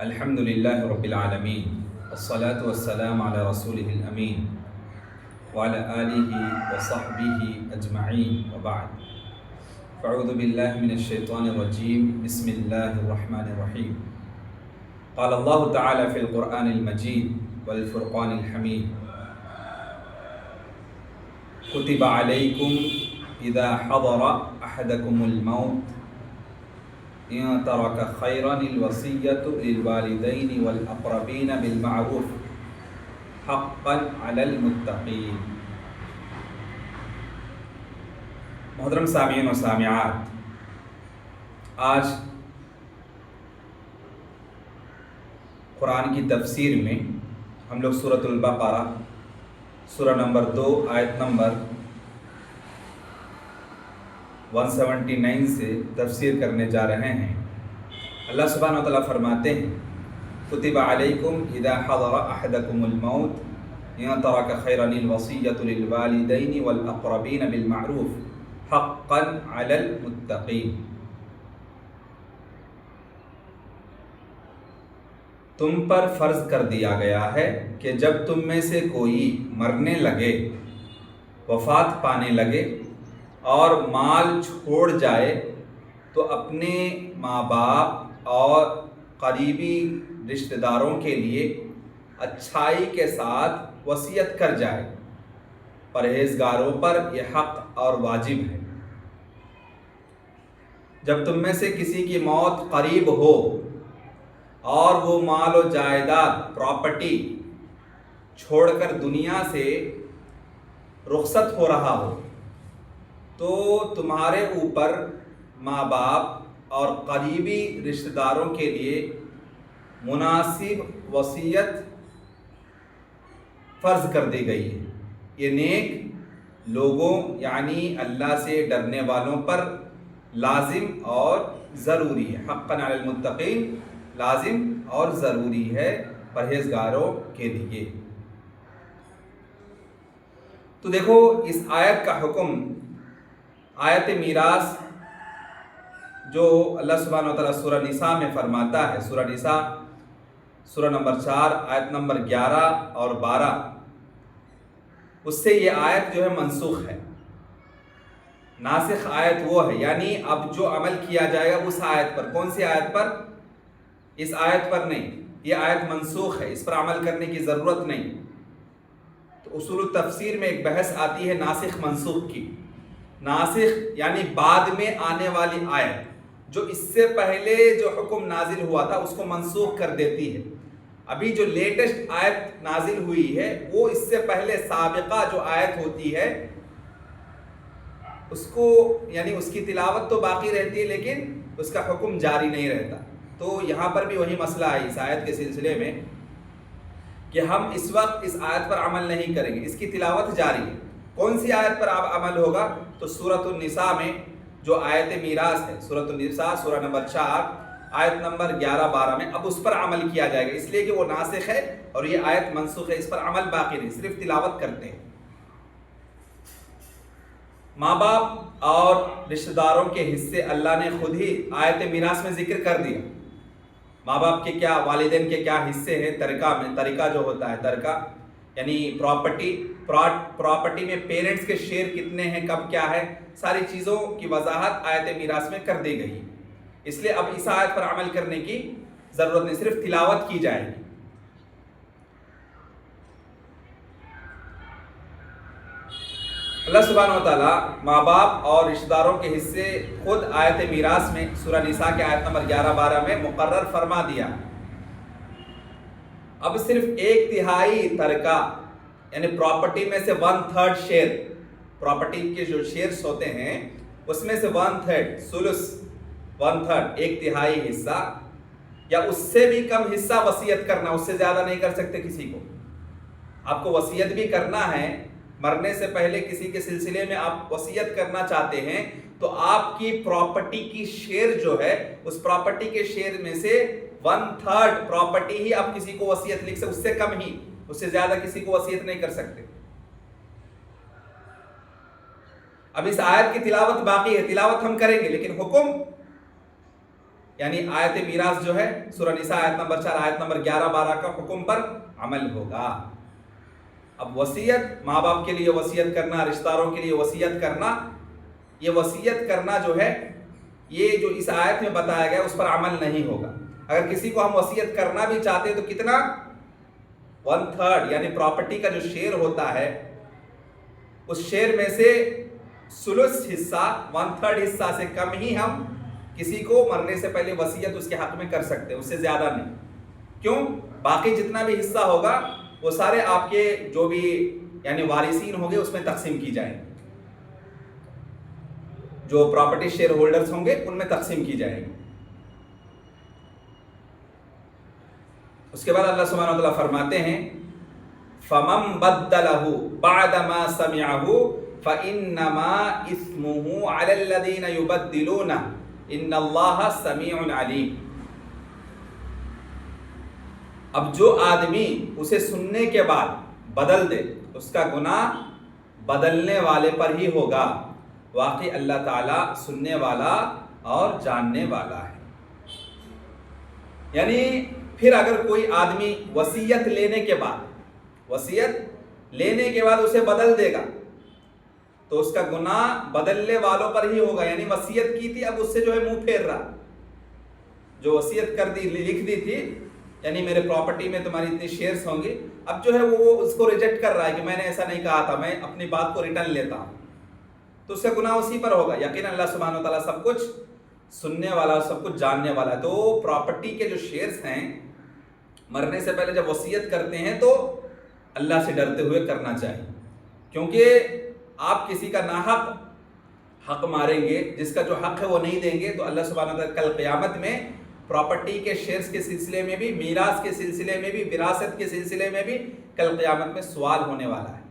الحمد لله رب العالمين والصلاة والسلام على رسوله الأمين وعلى آله وصحبه أجمعين وبعد فأعوذ بالله من الشيطان الرجيم بسم الله الرحمن الرحيم قال الله تعالى في القرآن المجيد والفرقان الحميد كتب عليكم إذا حضر أحدكم الموت إن ترك خيرا الوصية للوالدين والأقربين بالمعروف حقا على المتقين۔ محترم سامعین و سامعات، آج قرآن کی تفسیر میں ہم لوگ سورۃ البقرہ سورہ نمبر 2 آیت نمبر 179 سے تفسیر کرنے جا رہے ہیں۔ اللہ سبحانہ و تعالیٰ فرماتے ہیں کتب علیکم اذا حضر احدکم الموت ان ترک خیرا الوصیۃ للوالدین والاقربین بالمعروف حقا علی المتقین۔ تم پر فرض کر دیا گیا ہے کہ جب تم میں سے کوئی مرنے لگے، وفات پانے لگے اور مال چھوڑ جائے تو اپنے ماں باپ اور قریبی رشتہ داروں کے لیے اچھائی کے ساتھ وصیت کر جائے۔ پرہیزگاروں پر یہ حق اور واجب ہے۔ جب تم میں سے کسی کی موت قریب ہو اور وہ مال و جائیداد پراپرٹی چھوڑ کر دنیا سے رخصت ہو رہا ہو تو تمہارے اوپر ماں باپ اور قریبی رشتہ داروں کے لیے مناسب وصیت فرض کر دی گئی ہے۔ یہ نیک لوگوں یعنی اللہ سے ڈرنے والوں پر لازم اور ضروری ہے۔ حقاً علی المتقین لازم اور ضروری ہے پرہیزگاروں کے لیے۔ تو دیکھو اس آیت کا حکم، آیت میراث جو اللہ سبحانہ و تعالیٰ سورہ نساء میں فرماتا ہے، سورہ نساء سورہ نمبر 4 آیت نمبر 11 اور 12، اس سے یہ آیت جو ہے منسوخ ہے۔ ناسخ آیت وہ ہے، یعنی اب جو عمل کیا جائے گا اس آیت پر۔ کون سی آیت پر؟ اس آیت پر نہیں، یہ آیت منسوخ ہے، اس پر عمل کرنے کی ضرورت نہیں۔ تو اصول التفسیر میں ایک بحث آتی ہے ناسخ منسوخ کی۔ ناسخ یعنی بعد میں آنے والی آیت جو اس سے پہلے جو حکم نازل ہوا تھا اس کو منسوخ کر دیتی ہے۔ ابھی جو لیٹسٹ آیت نازل ہوئی ہے وہ اس سے پہلے سابقہ جو آیت ہوتی ہے اس کو، یعنی اس کی تلاوت تو باقی رہتی ہے لیکن اس کا حکم جاری نہیں رہتا۔ تو یہاں پر بھی وہی مسئلہ ہے اس آیت کے سلسلے میں کہ ہم اس وقت اس آیت پر عمل نہیں کریں گے، اس کی تلاوت جاری ہے۔ کون سی آیت پر عمل ہوگا؟ تو سورۃ النساء میں جو آیت میراث ہے، سورۃ النساء سورہ نمبر 4 آیت نمبر 11-12 میں اب اس پر عمل کیا جائے گا، اس لیے کہ وہ ناسخ ہے اور یہ آیت منسوخ ہے، اس پر عمل باقی نہیں، صرف تلاوت کرتے ہیں۔ ماں باپ اور رشتہ داروں کے حصے اللہ نے خود ہی آیت میراث میں ذکر کر دیا۔ ماں باپ کے کیا، والدین کے کیا حصے ہیں ترکہ میں۔ ترکہ جو ہوتا ہے، ترکہ یعنی پراپرٹی میں پیرنٹس کے شیئر کتنے ہیں، کب کیا ہے، ساری چیزوں کی وضاحت آیت میراث میں کر دی گئی، اس لیے اب اس آیت پر عمل کرنے کی ضرورت نہیں، صرف تلاوت کی جائے گی۔ اللہ سبحانہ و تعالیٰ ماں باپ اور رشتہ داروں کے حصے خود آیت میراث میں سورہ نساء کے آیت نمبر 11-12 میں مقرر فرما دیا۔ اب صرف 1/3 ترکہ یعنی پراپرٹی میں سے 1/3 شیئر، پراپرٹی کے جو شیئرز ہوتے ہیں اس میں سے 1/3 ثلث، 1/3 1/3 حصہ یا اس سے بھی کم حصہ وصیت کرنا، اس سے زیادہ نہیں کر سکتے کسی کو۔ آپ کو وصیت بھی کرنا ہے، مرنے سے پہلے کسی کے سلسلے میں آپ وصیت کرنا چاہتے ہیں تو آپ کی پراپرٹی کی شیئر جو ہے، اس پراپرٹی کے شیئر میں سے 1/3 پراپرٹی ہی آپ کسی کو وصیت لکھ سکتے، اس سے کم ہی، اس سے زیادہ کسی کو وصیت نہیں کر سکتے۔ اب اس آیت کی تلاوت باقی ہے، تلاوت ہم کریں گے، لیکن حکم یعنی آیت میراث جو ہے سورہ نساء آیت نمبر 4 آیت نمبر 11-12 کا حکم پر عمل ہوگا۔ اب وصیت، ماں باپ کے لیے وصیت کرنا، رشتہ داروں کے لیے وصیت کرنا، یہ وصیت کرنا جو ہے یہ جو اس آیت میں بتایا گیا اس پر عمل نہیں ہوگا۔ اگر کسی کو ہم وصیت کرنا بھی چاہتے ہیں تو کتنا 1/3 یعنی پراپرٹی کا جو شیئر ہوتا ہے اس شیئر میں سے ثلث حصہ 1/3 حصہ سے کم ہی ہم کسی کو مرنے سے پہلے وصیت اس کے حق میں کر سکتے ہیں، اس سے زیادہ نہیں۔ کیوں؟ باقی جتنا بھی حصہ ہوگا وہ سارے آپ کے جو بھی یعنی وارثین ہوں گے اس میں تقسیم کی جائیں گی، جو پراپرٹی شیئر ہولڈرز ہوں گے ان میں تقسیم کی جائے گی۔ اس کے بعد اللہ سبحانہ و تعالیٰ فرماتے ہیں فَمَن بَدَّلَهُ بَعْدَ مَا سَمِعَهُ فَإِنَّمَا إِثْمُهُ عَلَى الَّذِينَ يُبَدِّلُونَ إِنَّ اللَّهَ سَمِيعٌ عَلِيمٌ۔ اب جو آدمی اسے سننے کے بعد بدل دے اس کا گناہ بدلنے والے پر ہی ہوگا، واقعی اللہ تعالیٰ سننے والا اور جاننے والا ہے۔ یعنی پھر اگر کوئی آدمی وصیت لینے کے بعد اسے بدل دے گا تو اس کا گناہ بدلنے والوں پر ہی ہوگا، یعنی وصیت کی تھی اب اس سے جو ہے منہ پھیر رہا، جو وصیت کر دی لکھ دی تھی یعنی میرے پراپرٹی میں تمہاری اتنی شیئرز ہوں گی، اب جو ہے وہ اس کو ریجیکٹ کر رہا ہے کہ میں نے ایسا نہیں کہا تھا، میں اپنی بات کو ریٹرن لیتا ہوں، تو اس کا گناہ اسی پر ہوگا۔ یقینا اللہ سبحانہ و تعالیٰ سب کچھ سننے والا، سب کچھ جاننے والا ہے۔ تو پراپرٹی کے جو شیئرز ہیں مرنے سے پہلے جب وصیت کرتے ہیں تو اللہ سے ڈرتے ہوئے کرنا چاہیے، کیونکہ آپ کسی کا ناحق حق ماریں گے، جس کا جو حق ہے وہ نہیں دیں گے تو اللہ سبحانہ و تعالیٰ کل قیامت میں پراپرٹی کے شیئرز کے سلسلے میں بھی، میراث کے سلسلے میں بھی، وراثت کے سلسلے میں بھی کل قیامت میں سوال ہونے والا ہے۔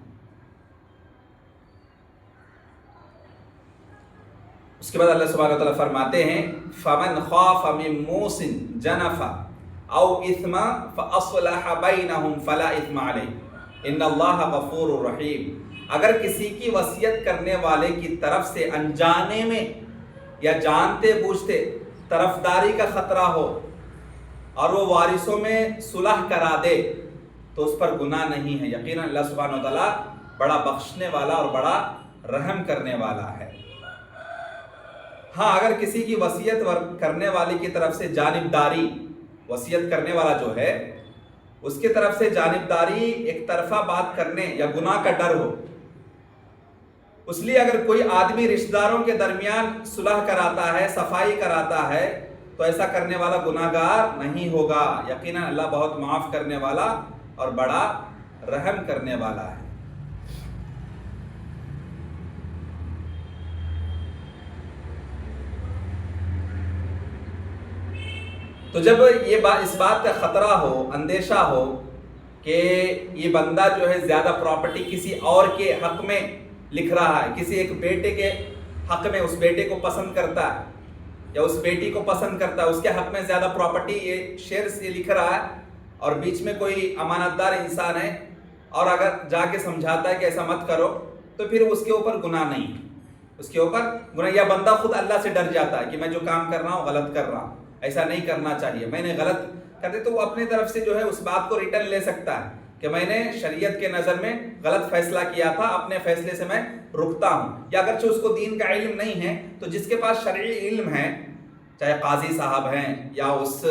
اس کے بعد اللہ سبحانہ وتعالیٰ فرماتے ہیں فَمَنْ خَافَ مِن مُوصٍ جَنَفًا أَوْ إِثْمًا فَأَصْلَحَ بَيْنَهُمْ فَلَا إِثْمَ عَلَيْهِ إِنَّ اللَّهَ غَفُورٌ رَحِيمٌ۔ اگر کسی کی وصیت کرنے والے کی طرف سے انجانے میں یا جانتے بوجھتے طرفداری کا خطرہ ہو اور وہ وارثوں میں صلح کرا دے تو اس پر گناہ نہیں ہے، یقینا اللہ سبحانہ وتعالیٰ بڑا بخشنے والا اور بڑا رحم کرنے والا ہے۔ ہاں اگر کسی کی وصیت کرنے والے کی طرف سے جانبداری، وصیت کرنے والا جو ہے اس کی طرف سے جانبداری، ایک طرفہ بات کرنے یا گناہ کا ڈر ہو، اس لیے اگر کوئی آدمی رشتہ داروں کے درمیان صلح کراتا ہے، صفائی کراتا ہے تو ایسا کرنے والا گناہ گار نہیں ہوگا، یقینا اللہ بہت معاف کرنے والا اور بڑا رحم کرنے والا ہے۔ تو جب اس بات کا خطرہ ہو، اندیشہ ہو کہ یہ بندہ جو ہے زیادہ پراپرٹی کسی اور کے حق میں لکھ رہا ہے، کسی ایک بیٹے کے حق میں اس بیٹے کو پسند کرتا ہے یا اس بیٹی کو پسند کرتا ہے، اس کے حق میں زیادہ پراپرٹی یہ شیئر سے لکھ رہا ہے، اور بیچ میں کوئی امانت دار انسان ہے اور اگر جا کے سمجھاتا ہے کہ ایسا مت کرو تو پھر اس کے اوپر گناہ نہیں، اس کے اوپر گناہ، یا بندہ خود اللہ سے ڈر جاتا ہے کہ میں جو کام کر رہا ہوں غلط کر رہا ہوں، ایسا نہیں کرنا چاہیے، میں نے غلط کر دے، تو وہ اپنی طرف سے جو ہے اس بات کو ریٹرن لے سکتا ہے کہ میں نے شریعت کے نظر میں غلط فیصلہ کیا تھا، اپنے فیصلے سے میں رکتا ہوں۔ یا اگرچہ اس کو دین کا علم نہیں ہے تو جس کے پاس شرعی علم ہے، چاہے قاضی صاحب ہیں یا اس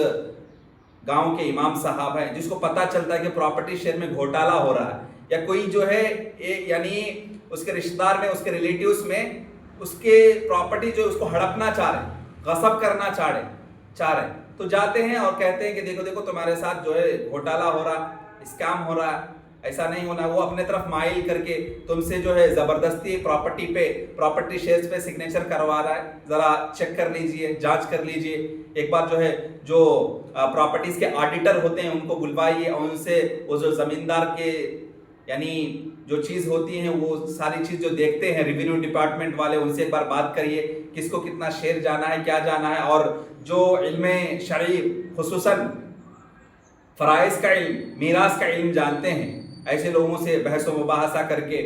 گاؤں کے امام صاحب ہیں، جس کو پتہ چلتا ہے کہ پراپرٹی شیئر میں گھوٹالا ہو رہا ہے، یا کوئی جو ہے یعنی اس کے رشتہ دار میں، اس کے ریلیٹیوز میں اس کے پراپرٹی جو اس کو ہڑپنا چاہ رہے، غصب کرنا چاہ رہے، تو جاتے ہیں اور کہتے ہیں کہ دیکھو دیکھو تمہارے ساتھ جو ہے گھوٹالا ہو رہا، اسکام ہو رہا ہے، ایسا نہیں ہونا، وہ اپنے طرف مائل کر کے تم سے جو ہے زبردستی پراپرٹی شیئرز پہ سگنیچر کروا رہا ہے، ذرا چیک کر لیجئے، جانچ کر لیجئے، ایک بار جو ہے جو پراپرٹیز کے آڈیٹر ہوتے ہیں ان کو بلوائیے اور ان سے وہ جو زمیندار کے یعنی جو چیز ہوتی ہیں وہ ساری چیز جو دیکھتے ہیں ریونیو ڈپارٹمنٹ والے، ان سے ایک بار بات کریے کس کو کتنا شیئر جانا ہے، کیا جانا ہے، اور جو علم شرعی خصوصاً فرائض کا علم، میراث کا علم جانتے ہیں، ایسے لوگوں سے بحث و مباحثہ کر کے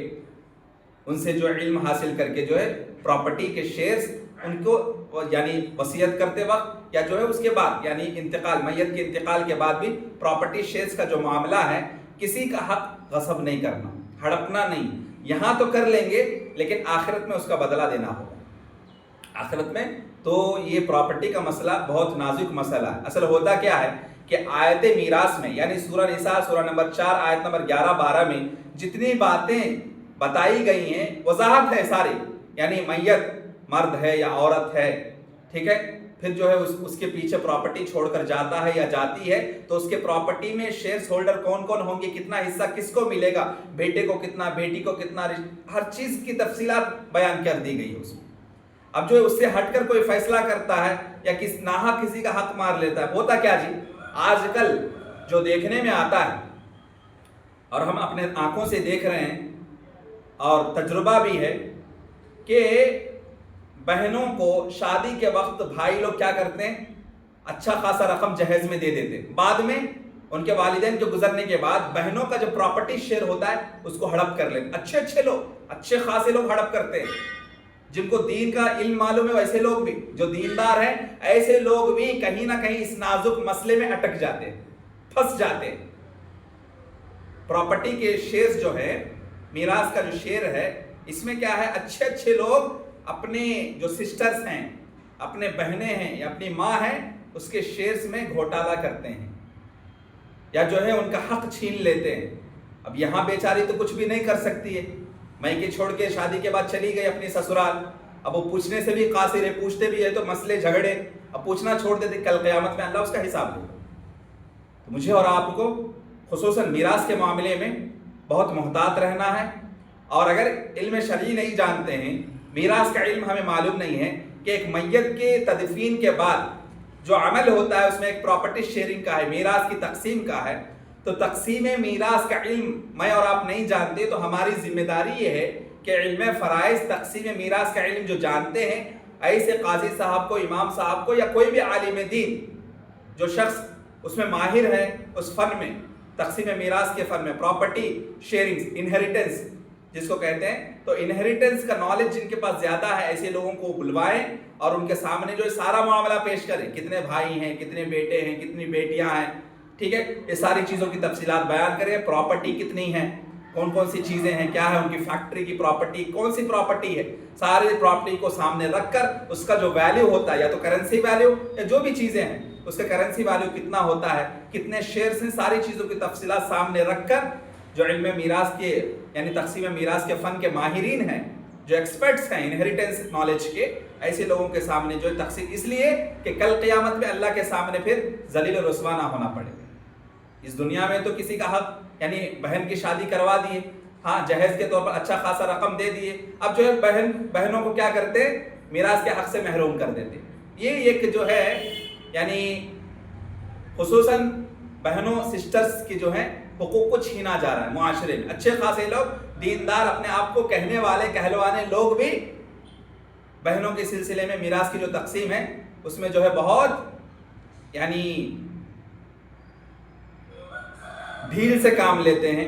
ان سے جو علم حاصل کر کے جو ہے پراپرٹی کے شیئرز ان کو یعنی وصیت کرتے وقت یا جو ہے اس کے بعد یعنی انتقال، میت کے انتقال کے بعد بھی پراپرٹی شیئرز کا جو معاملہ ہے کسی کا حق غصب نہیں کرنا، ہڑپنا نہیں. یہاں تو کر لیں گے لیکن آخرت میں اس کا بدلہ دینا ہوگا آخرت میں. تو یہ پراپرٹی کا مسئلہ بہت نازک مسئلہ ہے. اصل ہوتا کیا ہے کہ آیت میراث میں یعنی سورہ نساء سورہ نمبر 4 آیت نمبر 11-12 میں جتنی باتیں بتائی گئی ہیں وضاحت ہے ساری، یعنی میت مرد ہے یا عورت ہے، ٹھیک ہے، پھر جو ہے اس کے پیچھے پراپرٹی چھوڑ کر جاتا ہے یا جاتی ہے تو اس کے پراپرٹی میں شیئرز ہولڈر کون کون ہوں گے، کتنا حصہ کس کو ملے گا، بیٹے کو کتنا، بیٹی کو کتنا، ہر چیز کی تفصیلات بیان کر دی گئی ہے اس میں. اب جو ہے اس سے ہٹ کر کوئی فیصلہ کرتا ہے یا ناحق کسی کا حق مار لیتا ہے، ہوتا کیا جی آج کل جو دیکھنے میں آتا ہے اور ہم اپنے آنکھوں سے دیکھ رہے ہیں اور تجربہ بھی ہے کہ بہنوں کو شادی کے وقت بھائی لوگ کیا کرتے ہیں، اچھا خاصا رقم جہیز میں دے دیتے ہیں، بعد میں ان کے والدین کے گزرنے کے بعد بہنوں کا جو پراپرٹی شیئر ہوتا ہے اس کو ہڑپ کر لیتے. اچھے لوگ، اچھے خاصے لوگ ہڑپ کرتے ہیں، جن کو دین کا علم معلوم ہے ویسے لوگ بھی، جو دیندار ہیں ایسے لوگ بھی کہیں نہ کہیں اس نازک مسئلے میں اٹک جاتے ہیں، پھنس جاتے ہیں. پراپرٹی کے شیئرز جو ہے، میراث کا جو شیئر ہے، اس میں کیا ہے اچھے لوگ اپنے جو سسٹرز ہیں، اپنے بہنیں ہیں یا اپنی ماں ہیں، اس کے شیئرز میں گھوٹالہ کرتے ہیں یا جو ہے ان کا حق چھین لیتے ہیں. اب یہاں بیچاری تو کچھ بھی نہیں کر سکتی ہے، میکے چھوڑ کے شادی کے بعد چلی گئی اپنی سسرال. اب وہ پوچھنے سے بھی قاصر ہے، پوچھتے بھی ہے تو مسئلے جھگڑے، اب پوچھنا چھوڑ دیتے، کل قیامت میں اللہ اس کا حساب لے گا. تو مجھے اور آپ کو خصوصاً میراث کے معاملے میں بہت محتاط رہنا ہے. اور اگر علم شرعی نہیں جانتے ہیں، میراث کا علم ہمیں معلوم نہیں ہے کہ ایک میت کے تدفین کے بعد جو عمل ہوتا ہے اس میں ایک پراپرٹی شیئرنگ کا ہے، میراث کی تقسیم کا ہے. تو تقسیم میراث کا علم میں اور آپ نہیں جانتے تو ہماری ذمہ داری یہ ہے کہ علم فرائض تقسیم میراث کا علم جو جانتے ہیں، ایسے قاضی صاحب کو، امام صاحب کو یا کوئی بھی عالم دین جو شخص اس میں ماہر ہے، اس فن میں، تقسیم میراث کے فن میں، پراپرٹی شیئرنگ، انہیریٹنس جس کو کہتے ہیں، تو انہیریٹنس کا نالج جن کے پاس زیادہ ہے ایسے لوگوں کو بلوائیں اور ان کے سامنے جو سارا معاملہ پیش کریں، کتنے بھائی ہیں، کتنے بیٹے ہیں، کتنی بیٹیاں ہیں، ٹھیک ہے، یہ ساری چیزوں کی تفصیلات بیان کریں. پراپرٹی کتنی ہے، کون سی چیزیں ہیں، کیا ہے ان کی فیکٹری کی پراپرٹی، کون سی پراپرٹی ہے، ساری پراپرٹی کو سامنے رکھ کر اس کا جو ویلیو ہوتا ہے یا تو کرنسی ویلیو یا جو بھی چیزیں ہیں اس کا کرنسی ویلیو کتنا ہوتا ہے، کتنے شیئرز ہیں، ساری چیزوں کی تفصیلات سامنے رکھ کر جو علم میراث کے یعنی تقسیم میراث کے فن کے ماہرین ہیں، جو ایکسپرٹس ہیں انہیریٹنس نالج کے، ایسے لوگوں کے سامنے جو تقسیم، اس لیے کہ کل قیامت میں اللہ کے سامنے پھر ذلیل و رسوا نہ ہونا پڑے. اس دنیا میں تو کسی کا حق یعنی بہن کی شادی کروا دیے، ہاں جہیز کے طور پر اچھا خاصا رقم دے دیے، اب جو ہے بہنوں کو کیا کرتے ہیں، میراث کے حق سے محروم کر دیتے. یہ ایک جو ہے یعنی خصوصاً بہنوں سسٹرز کی جو ہے حقوق کو چھینا جا رہا ہے معاشرے میں. اچھے خاصے لوگ دیندار اپنے آپ کو کہنے والے کہلوانے لوگ بھی بہنوں کے سلسلے میں میراث کی جو تقسیم ہے اس میں جو ہے بہت یعنی ڈھیل سے کام لیتے ہیں.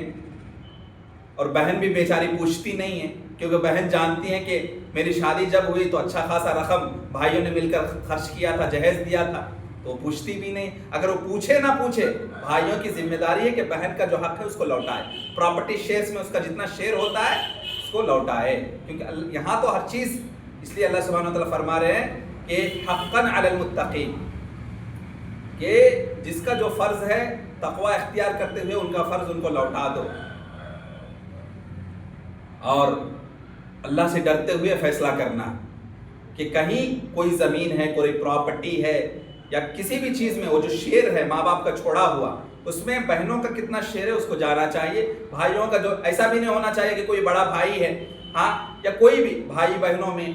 اور بہن بھی بیچاری پوچھتی نہیں ہے، کیونکہ بہن جانتی ہیں کہ میری شادی جب ہوئی تو اچھا خاصا رقم بھائیوں نے مل کر خرچ کیا تھا، جہیز دیا تھا، تو وہ پوچھتی بھی نہیں. اگر وہ پوچھے نہ پوچھے، بھائیوں کی ذمہ داری ہے کہ بہن کا جو حق ہے اس کو لوٹائے، پراپرٹی شیئرز میں اس کا جتنا شیئر ہوتا ہے اس کو لوٹائے. کیونکہ یہاں تو ہر چیز، اس لیے اللہ سبحانہ وتعالیٰ فرما رہے ہیں کہ حقاً علی المتقین، کہ جس کا جو فرض ہے تقوی اختیار کرتے ہوئے ان کا فرض ان کو لوٹا دو، اور اللہ سے ڈرتے ہوئے فیصلہ کرنا کہ کہیں کوئی زمین ہے، کوئی پراپرٹی ہے یا کسی بھی چیز میں وہ جو شیئر ہے ماں باپ کا چھوڑا ہوا، اس میں بہنوں کا کتنا شیئر ہے اس کو جانا چاہیے. بھائیوں کا جو ایسا بھی نہیں ہونا چاہیے کہ کوئی بڑا بھائی ہے ہاں یا کوئی بھی بھائی بہنوں میں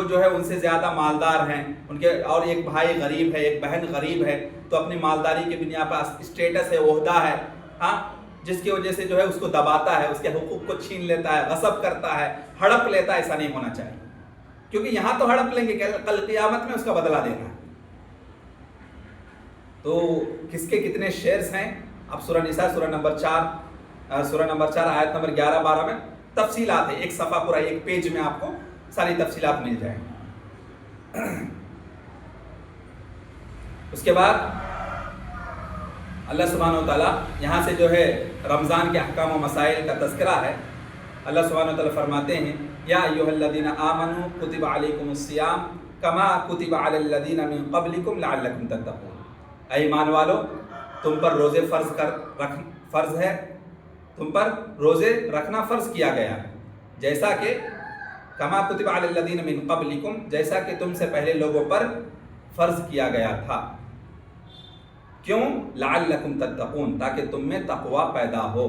جو ہے ان سے زیادہ مالدار ہیں، ان کے اور ایک بھائی غریب ہے، ایک بہن غریب ہے، تو اپنی مالداری کی بنیاد پر اسٹیٹس ہے، عہدہ ہے ہاں، جس کی وجہ سے جو ہے اس کو دباتا ہے، اس کے حقوق کو چھین لیتا ہے، غصب کرتا ہے، ہڑپ لیتا ہے. ایسا نہیں ہونا چاہیے، کیونکہ یہاں تو ہڑپ لیں گے، کل قیامت میں اس کا بدلہ دینا ہے. تو کس کے کتنے شیئرز ہیں، اب سورہ نساء سورہ نمبر 4 آیت نمبر 11-12 میں تفصیلات ہے. ایک صفحہ پورا، ایک پیج میں آپ کو ساری تفصیلات مل جائیں گی. اس کے بعد اللہ سبحانہ و تعالیٰ یہاں سے جو ہے رمضان کے احکام و مسائل کا تذکرہ ہے. اللہ سبحانہ و تعالیٰ فرماتے ہیں یا ایھا الذین آمنوا کتب علیکم الصیام کما کتب علی الذین من قبلکم لعلکم تتقون. اے ایمان والو، تم پر روزے فرض ہے، تم پر روزے رکھنا فرض کیا گیا ہے، جیسا کہ کما کتب علی الذین من قبلکم، جیسا کہ تم سے پہلے لوگوں پر فرض کیا گیا تھا. کیوں؟ لعلکم تتقون، تاکہ تم میں تقوی پیدا ہو.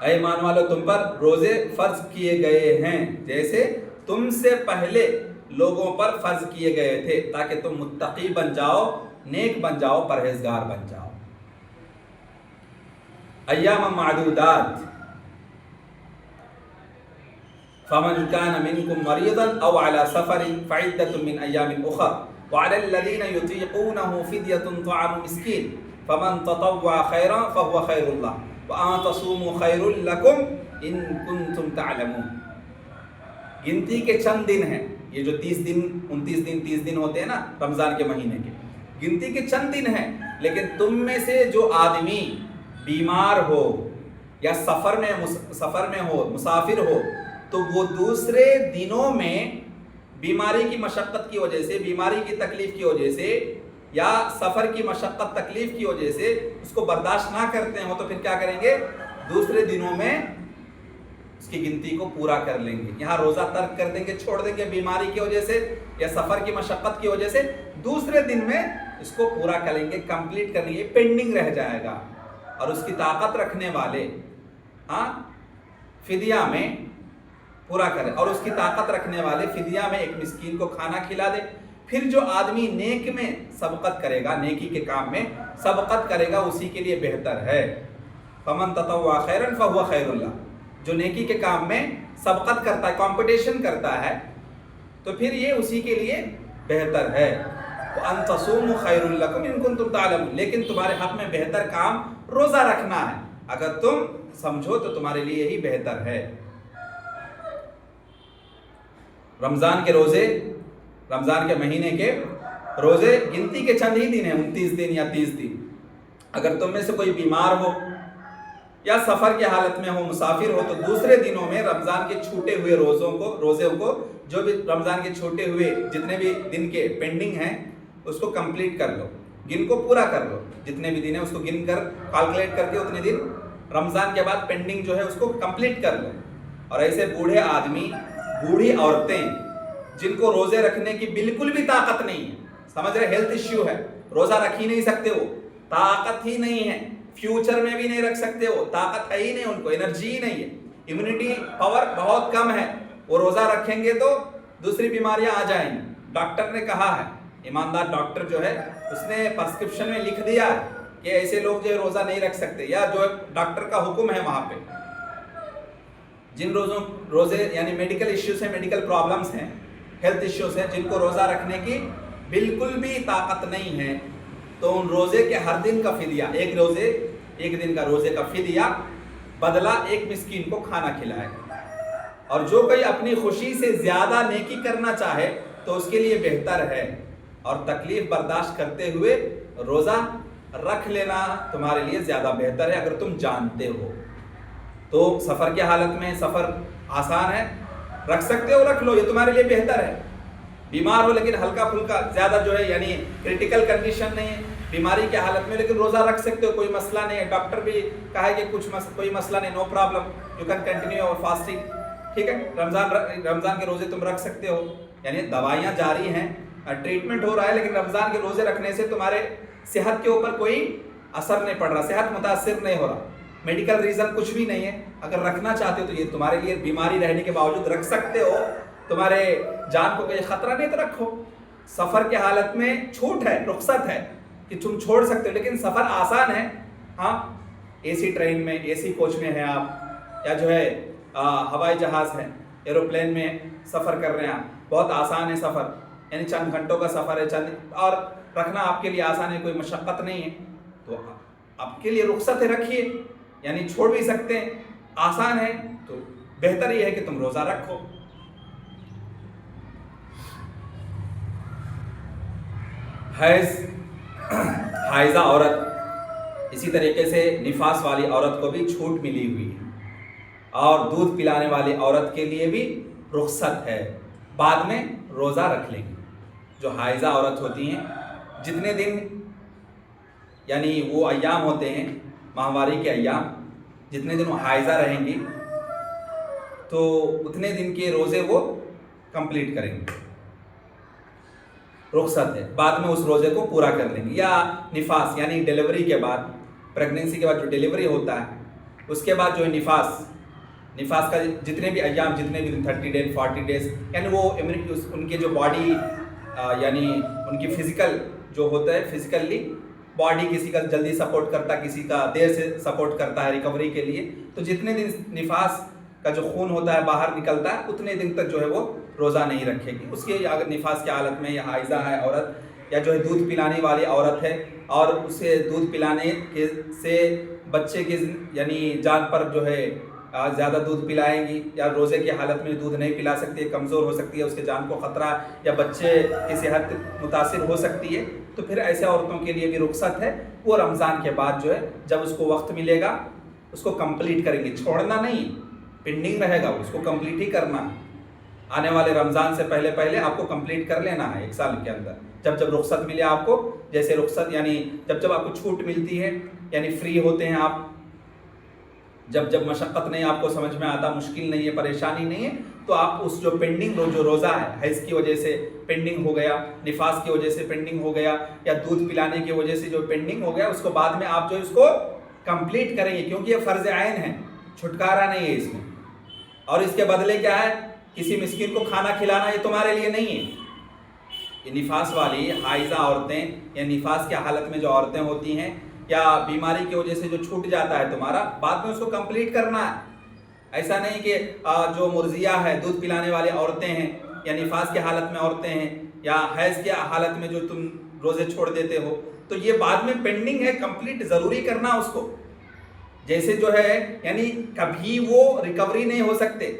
اے ایمان والو، تم پر روزے فرض کیے گئے ہیں جیسے تم سے پہلے لوگوں پر فرض کیے گئے تھے، تاکہ تم متقی بن جاؤ، نیک بن جاؤ، پرہیزگار بن جاؤ. ایام معدودات فمن كان منكم مريضا او على سفر فعدة من ايام اخر وعلى الذين يطيقونه فدية طعام مسكين فمن تطوع خيرا فهو خير الله وان تصوموا خير لكم ان كنتم تعلمون. گنتی کے چند دن ہیں، یہ جو 30 دن 29 دن 30 دن ہوتے ہیں نا رمضان کے مہینے کے، گنتی کے چند دن ہیں. لیکن تم میں سے جو آدمی بیمار ہو یا سفر میں ہو، مسافر ہو، تو وہ دوسرے دنوں میں بیماری کی مشقت کی وجہ سے، بیماری کی تکلیف کی وجہ سے یا سفر کی مشقت تکلیف کی وجہ سے اس کو برداشت نہ کرتے ہوں، تو پھر کیا کریں گے؟ دوسرے دنوں میں اس کی گنتی کو پورا کر لیں گے. یہاں روزہ ترک کر دیں گے، چھوڑ دیں گے بیماری کی وجہ سے یا سفر کی مشقت کی وجہ سے، دوسرے دن میں اس کو پورا کریں گے، کمپلیٹ کریں گے، پینڈنگ رہ جائے گا. اور اس کی طاقت رکھنے والے فدیہ میں پورا کریں، اور اس کی طاقت رکھنے والے فدیہ میں ایک مسکین کو کھانا کھلا دے. پھر جو آدمی نیک میں سبقت کرے گا، نیکی کے کام میں سبقت کرے گا، اسی کے لیے بہتر ہے. فمن تطوع خیرا فهو خیر اللہ. جو نیکی کے کام میں سبقت کرتا ہے، کمپٹیشن کرتا ہے، تو پھر یہ اسی کے لیے بہتر ہے. وان تصوموا خیر لکم ان کنتم تعلمون. لیکن تمہارے حق میں بہتر کام روزہ رکھنا ہے. اگر تم سمجھو تو تمہارے لیے یہی بہتر ہے. رمضان کے روزے، رمضان کے مہینے کے روزے گنتی کے چند ہی دن ہیں، 29 دن یا 30 دن. اگر تم میں سے کوئی بیمار ہو یا سفر کی حالت میں ہو، مسافر ہو، تو دوسرے دنوں میں رمضان کے چھوٹے ہوئے روزوں کو جو بھی رمضان کے چھوٹے ہوئے جتنے بھی دن کے پینڈنگ ہیں اس کو کمپلیٹ کر لو، گن کو پورا کر لو. جتنے بھی دن ہیں اس کو گن کر کیلکولیٹ کر کے اتنے دن رمضان کے بعد پینڈنگ جو ہے اس کو کمپلیٹ کر لو. اور ایسے بوڑھے آدمی، بوڑھی عورتیں جن کو روزے رکھنے کی بالکل بھی طاقت نہیں ہے، سمجھ رہے، ہیلتھ ایشو ہے، روزہ رکھ ہی نہیں سکتے، وہ طاقت ہی نہیں ہے، فیوچر میں بھی نہیں رکھ سکتے، وہ طاقت ہے ہی نہیں، ان کو انرجی ہی نہیں ہے، امیونٹی پاور بہت کم ہے. وہ روزہ رکھیں گے تو دوسری بیماریاں آ جائیں گی. ڈاکٹر نے کہا ہے، ایماندار ڈاکٹر جو ہے اس نے پرسکرپشن میں لکھ دیا ہے کہ ایسے لوگ جو ہے روزہ نہیں رکھ سکتے، یا جو ڈاکٹر کا حکم ہے وہاں پہ جن روزے یعنی میڈیکل ایشوز ہیں، میڈیکل پرابلمس ہیں، ہیلتھ ایشوز ہیں، جن کو روزہ رکھنے کی بالکل بھی طاقت نہیں ہے، تو ان روزے کے ہر دن کا فدیہ، ایک دن کا روزے کا فدیہ بدلہ ایک مسکین کو کھانا کھلائے. اور جو کوئی اپنی خوشی سے زیادہ نیکی کرنا چاہے تو اس کے لیے بہتر ہے، اور تکلیف برداشت کرتے ہوئے روزہ رکھ لینا تمہارے لیے زیادہ بہتر ہے اگر تم جانتے ہو. تو سفر کی حالت میں، سفر آسان ہے، رکھ سکتے ہو رکھ لو، یہ تمہارے لیے بہتر ہے. بیمار ہو لیکن ہلکا پھلکا، زیادہ جو ہے یعنی کریٹیکل کنڈیشن نہیں ہے بیماری کی حالت میں، لیکن روزہ رکھ سکتے ہو، کوئی مسئلہ نہیں ہے. ڈاکٹر بھی کہا ہے کہ کوئی مسئلہ نہیں، no problem, you can continue اور فاسٹنگ. ٹھیک ہے، رمضان کے روزے تم رکھ سکتے ہو، یعنی دوائیاں جاری ہیں، ٹریٹمنٹ ہو رہا ہے، لیکن رمضان کے روزے رکھنے سے تمہارے صحت کے اوپر کوئی اثر نہیں پڑ رہا، صحت متاثر نہیں ہو رہا، میڈیکل ریزن کچھ بھی نہیں ہے. اگر رکھنا چاہتے ہو تو یہ تمہارے لیے، بیماری رہنے کے باوجود رکھ سکتے ہو، تمہارے جان کو کوئی خطرہ نہیں تو رکھو. سفر کی حالت میں چھوٹ ہے، رخصت ہے کہ تم چھوڑ سکتے ہو، لیکن سفر آسان ہے. ہاں، اے سی ٹرین میں، اے سی کوچ میں ہیں آپ، یا جو ہے ہوائی جہاز ہے، ایروپلین میں سفر کر رہے ہیں آپ، بہت آسان ہے سفر، یعنی چند گھنٹوں کا سفر ہے، اور رکھنا آپ کے لیے آسان ہے، کوئی مشقت نہیں ہے، تو آپ کے لیے رخصت ہے، رکھیے، یعنی چھوڑ بھی سکتے ہیں، آسان ہے، تو بہتر یہ ہے کہ تم روزہ رکھو. حیض حائضہ عورت، اسی طریقے سے نفاس والی عورت کو بھی چھوٹ ملی ہوئی ہے، اور دودھ پلانے والی عورت کے لیے بھی رخصت ہے، بعد میں روزہ رکھ لیں گی۔ جو حائضہ عورت ہوتی ہیں جتنے دن یعنی وہ ایام ہوتے ہیں ماہواری کے ایام، جتنے دن وہ حائضہ رہیں گی تو اتنے دن کے روزے وہ کمپلیٹ کریں گے، رخصت ہے، بعد میں اس روزے کو پورا کر لیں گے۔ یا نفاس یعنی ڈیلیوری کے بعد، پریگننسی کے بعد جو ڈیلیوری ہوتا ہے اس کے بعد جو ہے نفاس کا جتنے بھی ایام، جتنے بھی 30 ڈیز 40 ڈیز، یعنی وہ ان کے جو باڈی یعنی ان کی فزیکل جو ہوتا ہے، فزیکلی باڈی کسی کا جلدی سپورٹ کرتا ہے، کسی کا دیر سے سپورٹ کرتا ہے ریکوری کے لیے، تو جتنے دن نفاس کا جو خون ہوتا ہے باہر نکلتا ہے اتنے دن تک جو ہے وہ روزہ نہیں رکھے گی۔ اس کے اگر نفاس کی حالت میں یا حائضہ ہے عورت، یا جو ہے دودھ پلانے والی عورت ہے اور اسے دودھ پلانے سے بچے کی یعنی جان پر جو ہے زیادہ دودھ پلائیں گی، یا روزے کی حالت میں دودھ نہیں پلا سکتی ہے، کمزور ہو سکتی ہے، اس کے جان کو خطرہ ہے، یا بچے کی صحت متاثر ہو سکتی ہے، تو پھر ایسے عورتوں کے لیے بھی رخصت ہے۔ وہ رمضان کے بعد جو ہے جب اس کو وقت ملے گا اس کو کمپلیٹ کریں گے، چھوڑنا نہیں، پینڈنگ رہے گا اس کو کمپلیٹ ہی کرنا۔ آنے والے رمضان سے پہلے آپ کو کمپلیٹ کر لینا ہے 1 سال کے اندر، جب رخصت ملے آپ کو، جیسے رخصت یعنی جب آپ کو چھوٹ ملتی ہے، یعنی فری ہوتے ہیں آپ، جب مشقت نہیں آپ کو سمجھ میں آتا، مشکل نہیں ہے، پریشانی نہیں ہے، تو آپ اس جو پینڈنگ جو روزہ ہے حیض کی وجہ سے پینڈنگ ہو گیا، نفاس کی وجہ سے پینڈنگ ہو گیا، یا دودھ پلانے کی وجہ سے جو پینڈنگ ہو گیا، اس کو بعد میں آپ جو اس کو کمپلیٹ کریں گے، کیونکہ یہ فرض عین ہے، چھٹکارا نہیں ہے اس میں۔ اور اس کے بدلے کیا ہے؟ کسی مسکین کو کھانا کھلانا یہ تمہارے لیے نہیں ہے۔ یہ نفاس والی حائضہ عورتیں یا نفاس کی حالت میں جو عورتیں ہوتی ہیں، یا بیماری کی وجہ سے جو چھوٹ جاتا ہے تمہارا، بعد میں اس کو کمپلیٹ کرنا ہے۔ ایسا نہیں کہ جو مرضیہ ہے، دودھ پلانے والی عورتیں ہیں، یا نفاس کی حالت میں عورتیں ہیں، یا حیض کی حالت میں جو تم روزے چھوڑ دیتے ہو، تو یہ بعد میں پینڈنگ ہے، کمپلیٹ ضروری کرنا اس کو۔ جیسے جو ہے یعنی کبھی وہ ریکوری نہیں ہو سکتے،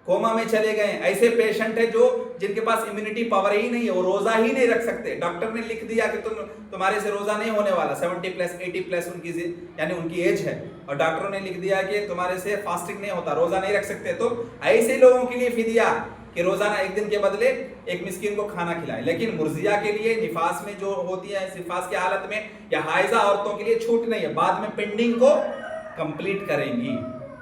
کوما میں چلے گئے، ایسے پیشنٹ ہیں جن کے پاس امیونٹی پاور ہی نہیں ہے، وہ روزہ ہی نہیں رکھ سکتے، ڈاکٹر نے لکھ دیا کہ تمہارے سے روزہ نہیں ہونے والا، 70+ 80+ ان کی ایج ہے، اور ڈاکٹروں نے لکھ دیا کہ تمہارے سے فاسٹنگ نہیں ہوتا، روزہ نہیں رکھ سکتے، تو ایسے لوگوں کے لیے فدیہ کہ روزانہ 1 دن کے بدلے ایک مسکین کو کھانا کھلائے۔ لیکن مرضیہ کے لیے، نفاس میں جو ہوتی ہے، نفاس کی حالت میں یا حائضہ عورتوں کے لیے چھوٹ نہیں ہے، بعد میں پینڈنگ کو کمپلیٹ کریں گی،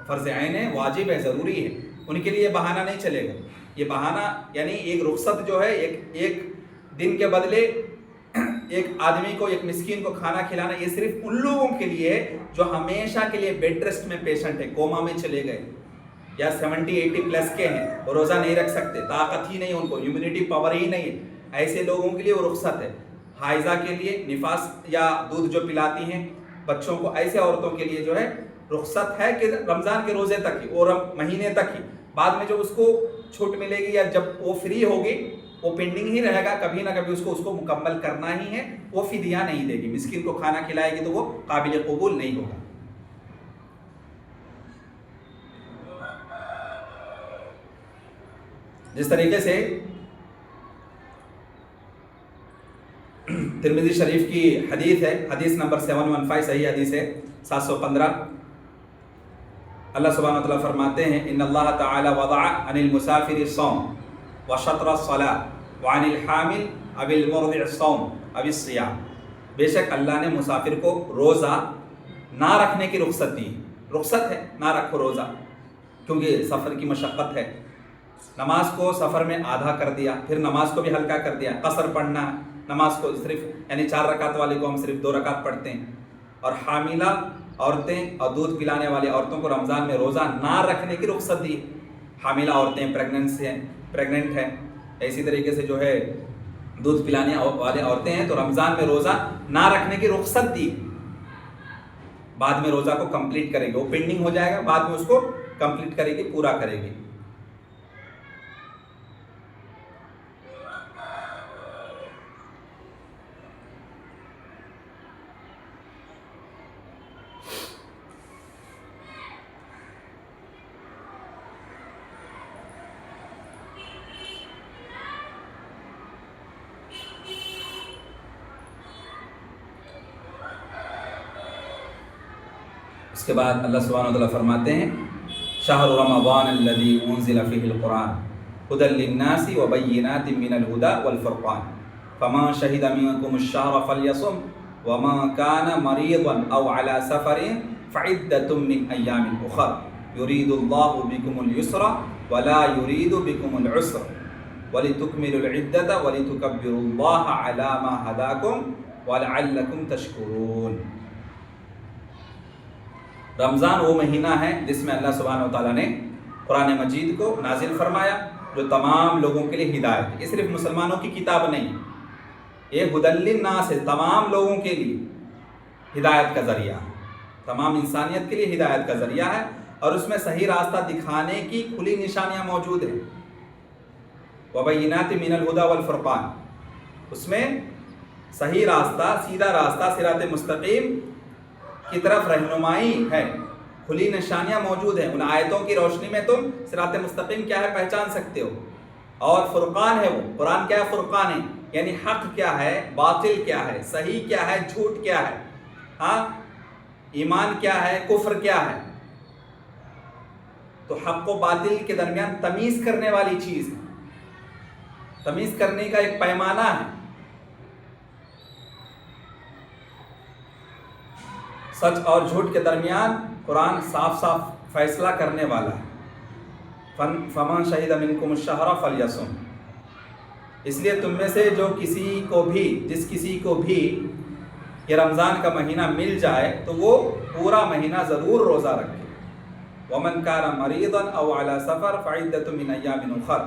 فرض عین ہے، واجب ہے، ضروری ہے، ان کے لیے بہانہ نہیں چلے گا۔ یہ بہانہ یعنی ایک رخصت جو ہے ایک دن کے بدلے ایک آدمی کو، ایک مسکین کو کھانا کھلانا، یہ صرف ان لوگوں کے لیے ہے جو ہمیشہ کے لیے بیڈ ریسٹ میں پیشنٹ ہے، کوما میں چلے گئے، یا 70-80+ کے ہیں، وہ روزہ نہیں رکھ سکتے، طاقت ہی نہیں ان کو، امیونٹی پاور ہی نہیں ہے، ایسے لوگوں کے لیے وہ رخصت ہے۔ حائضہ کے لیے، نفاس یا دودھ جو پلاتی ہیں بچوں کو، ایسے عورتوں کے لیے جو ہے رخصت ہے کہ رمضان کے روزے تک ہی اور مہینے تک ہی، بعد میں جب اس کو چھوٹ ملے گی یا جب وہ فری ہوگی، وہ پینڈنگ ہی رہے گا، کبھی نہ کبھی اس کو مکمل کرنا ہی ہے، وہ فدیہ نہیں دے گی، مسکین کو کھانا کھلائے گی تو وہ قابل قبول نہیں ہوگا۔ جس طریقے سے ترمذی شریف کی حدیث ہے، حدیث نمبر 715، صحیح حدیث ہے 715، اللہ سبحانہ وتعالیٰ فرماتے ہیں ان اللہ تعالی وضع عن المسافر الصوم وشطر الصلاة وعن الحامل اب المرضع الصوم اب الصیام، بے شک اللہ نے مسافر کو روزہ نہ رکھنے کی رخصت دی، رخصت ہے نہ رکھو روزہ، کیونکہ سفر کی مشقت ہے، نماز کو سفر میں آدھا کر دیا، پھر نماز کو بھی ہلکا کر دیا، قصر پڑھنا، نماز کو صرف یعنی 4 رکعت والی کو ہم صرف 2 رکعت پڑھتے ہیں، اور حاملہ عورتیں اور دودھ پلانے والی عورتوں کو رمضان میں روزہ نہ رکھنے کی رخصت دی، حاملہ عورتیں، پریگننٹ ہیں، اسی طریقے سے جو ہے دودھ پلانے والے عورتیں ہیں تو رمضان میں روزہ نہ رکھنے کی رخصت دی، بعد میں روزہ کو کمپلیٹ کرے گی، وہ پینڈنگ ہو جائے گا، بعد میں اس کو کمپلیٹ کرے گی، پورا کرے گی۔ اس کے بعد اللہ سبحانہ وتعالیٰ فرماتے ہیں شہر رمضان الذی انزل فیہ القرآن ہدی للناس وبینات من الہدی والفرقان فمن شہد منکم الشہر فلیصم ومن کان مریضا او علی سفر فعدۃ من ایام اخر یرید اللہ بکم الیسر ولا یرید بکم العسر وَلِتُكْمِلُوا الْعِدَّةَ وَلِتُكَبِّرُوا اللَّهَ عَلَى مَا هَدَاكُمْ وَلَعَلَّكُمْ تَشْكُرُونَ۔ رمضان وہ مہینہ ہے جس میں اللہ سبحانہ وتعالیٰ نے قرآن مجید کو نازل فرمایا جو تمام لوگوں کے لیے ہدایت ہے۔ یہ صرف مسلمانوں کی کتاب نہیں، یہ ہدی للناس ہے، تمام لوگوں کے لیے ہدایت کا ذریعہ ہے، تمام انسانیت کے لیے ہدایت کا ذریعہ ہے، اور اس میں صحیح راستہ دکھانے کی کھلی نشانیاں موجود ہیں۔ وبینات من الہدی والفرقان، اس میں صحیح راستہ، سیدھا راستہ، صراط مستقیم کی طرف رہنمائی ہے، کھلی نشانیاں موجود ہیں۔ ان آیتوں کی روشنی میں تم صراط مستقیم کیا ہے پہچان سکتے ہو، اور فرقان ہے وہ قرآن کیا ہے، فرقان ہے یعنی حق کیا ہے، باطل کیا ہے، صحیح کیا ہے، جھوٹ کیا ہے، ہاں ایمان کیا ہے، کفر کیا ہے۔ تو حق و باطل کے درمیان تمیز کرنے والی چیز ہے، تمیز کرنے کا ایک پیمانہ ہے۔ سچ اور جھوٹ کے درمیان قرآن صاف صاف فیصلہ کرنے والا ہے۔ فمن شہد منکم الشہر فلیصم، اس لیے تم میں سے جو کسی کو بھی، جس کسی کو بھی یہ رمضان کا مہینہ مل جائے تو وہ پورا مہینہ ضرور روزہ رکھے۔ ومن کان مریضا او علی سفر فعدۃ من ایام اخر،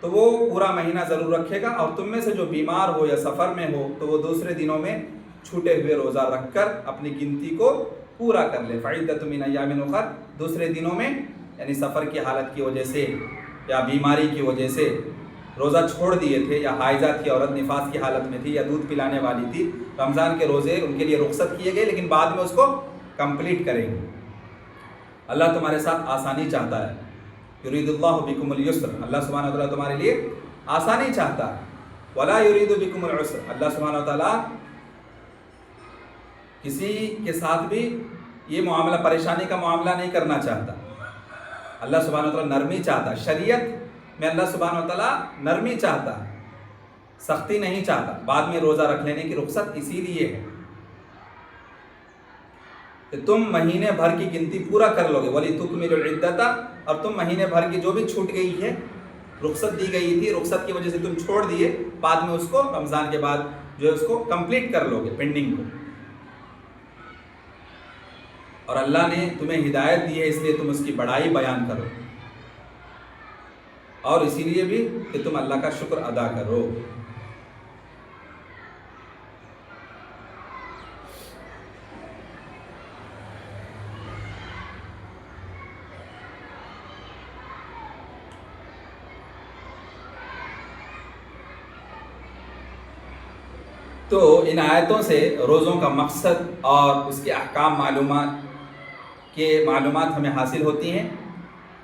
تو وہ پورا مہینہ ضرور رکھے گا، اور تم میں سے جو بیمار ہو یا سفر میں ہو تو وہ دوسرے دنوں میں چھوٹے ہوئے روزہ رکھ کر اپنی گنتی کو پورا کر لے۔ فعدۃ من ایام اخر، دوسرے دنوں میں یعنی سفر کی حالت کی وجہ سے یا بیماری کی وجہ سے روزہ چھوڑ دیے تھے، یا حائضہ تھی عورت، نفاس کی حالت میں تھی، یا دودھ پلانے والی تھی، رمضان کے روزے ان کے لیے رخصت کیے گئے، لیکن بعد میں اس کو کمپلیٹ کریں گے۔ اللہ تمہارے ساتھ آسانی چاہتا ہے، یرید اللہ بکم الیسر، اللہ سبحانہ وتعالیٰ تمہارے لیے آسانی چاہتا ہے، ولا یرید بکم العسر، اللہ سبحانہ وتعالیٰ کسی کے ساتھ بھی یہ معاملہ، پریشانی کا معاملہ نہیں کرنا چاہتا۔ اللہ سبحانہ وتعالیٰ نرمی چاہتا ہے، شریعت میں اللہ سبحانہ وتعالیٰ نرمی چاہتا ہے، سختی نہیں چاہتا۔ بعد میں روزہ رکھ لینے کی رخصت اسی لیے ہے کہ تم مہینے بھر کی گنتی پورا کر لو گے۔ وَلِتُكْمِلُوا الْعِدَّةَ، اور تم مہینے بھر کی جو بھی چھوٹ گئی ہے، رخصت دی گئی تھی، رخصت کی وجہ سے تم چھوڑ دیے، بعد میں اس کو رمضان کے بعد جو ہے اس کو کمپلیٹ کر لو گے، پینڈنگ کو۔ اور اللہ نے تمہیں ہدایت دی ہے، اس لیے تم اس کی بڑائی بیان کرو، اور اسی لیے بھی کہ تم اللہ کا شکر ادا کرو۔ تو ان آیتوں سے روزوں کا مقصد اور اس کے احکام معلومات ہمیں حاصل ہوتی ہیں۔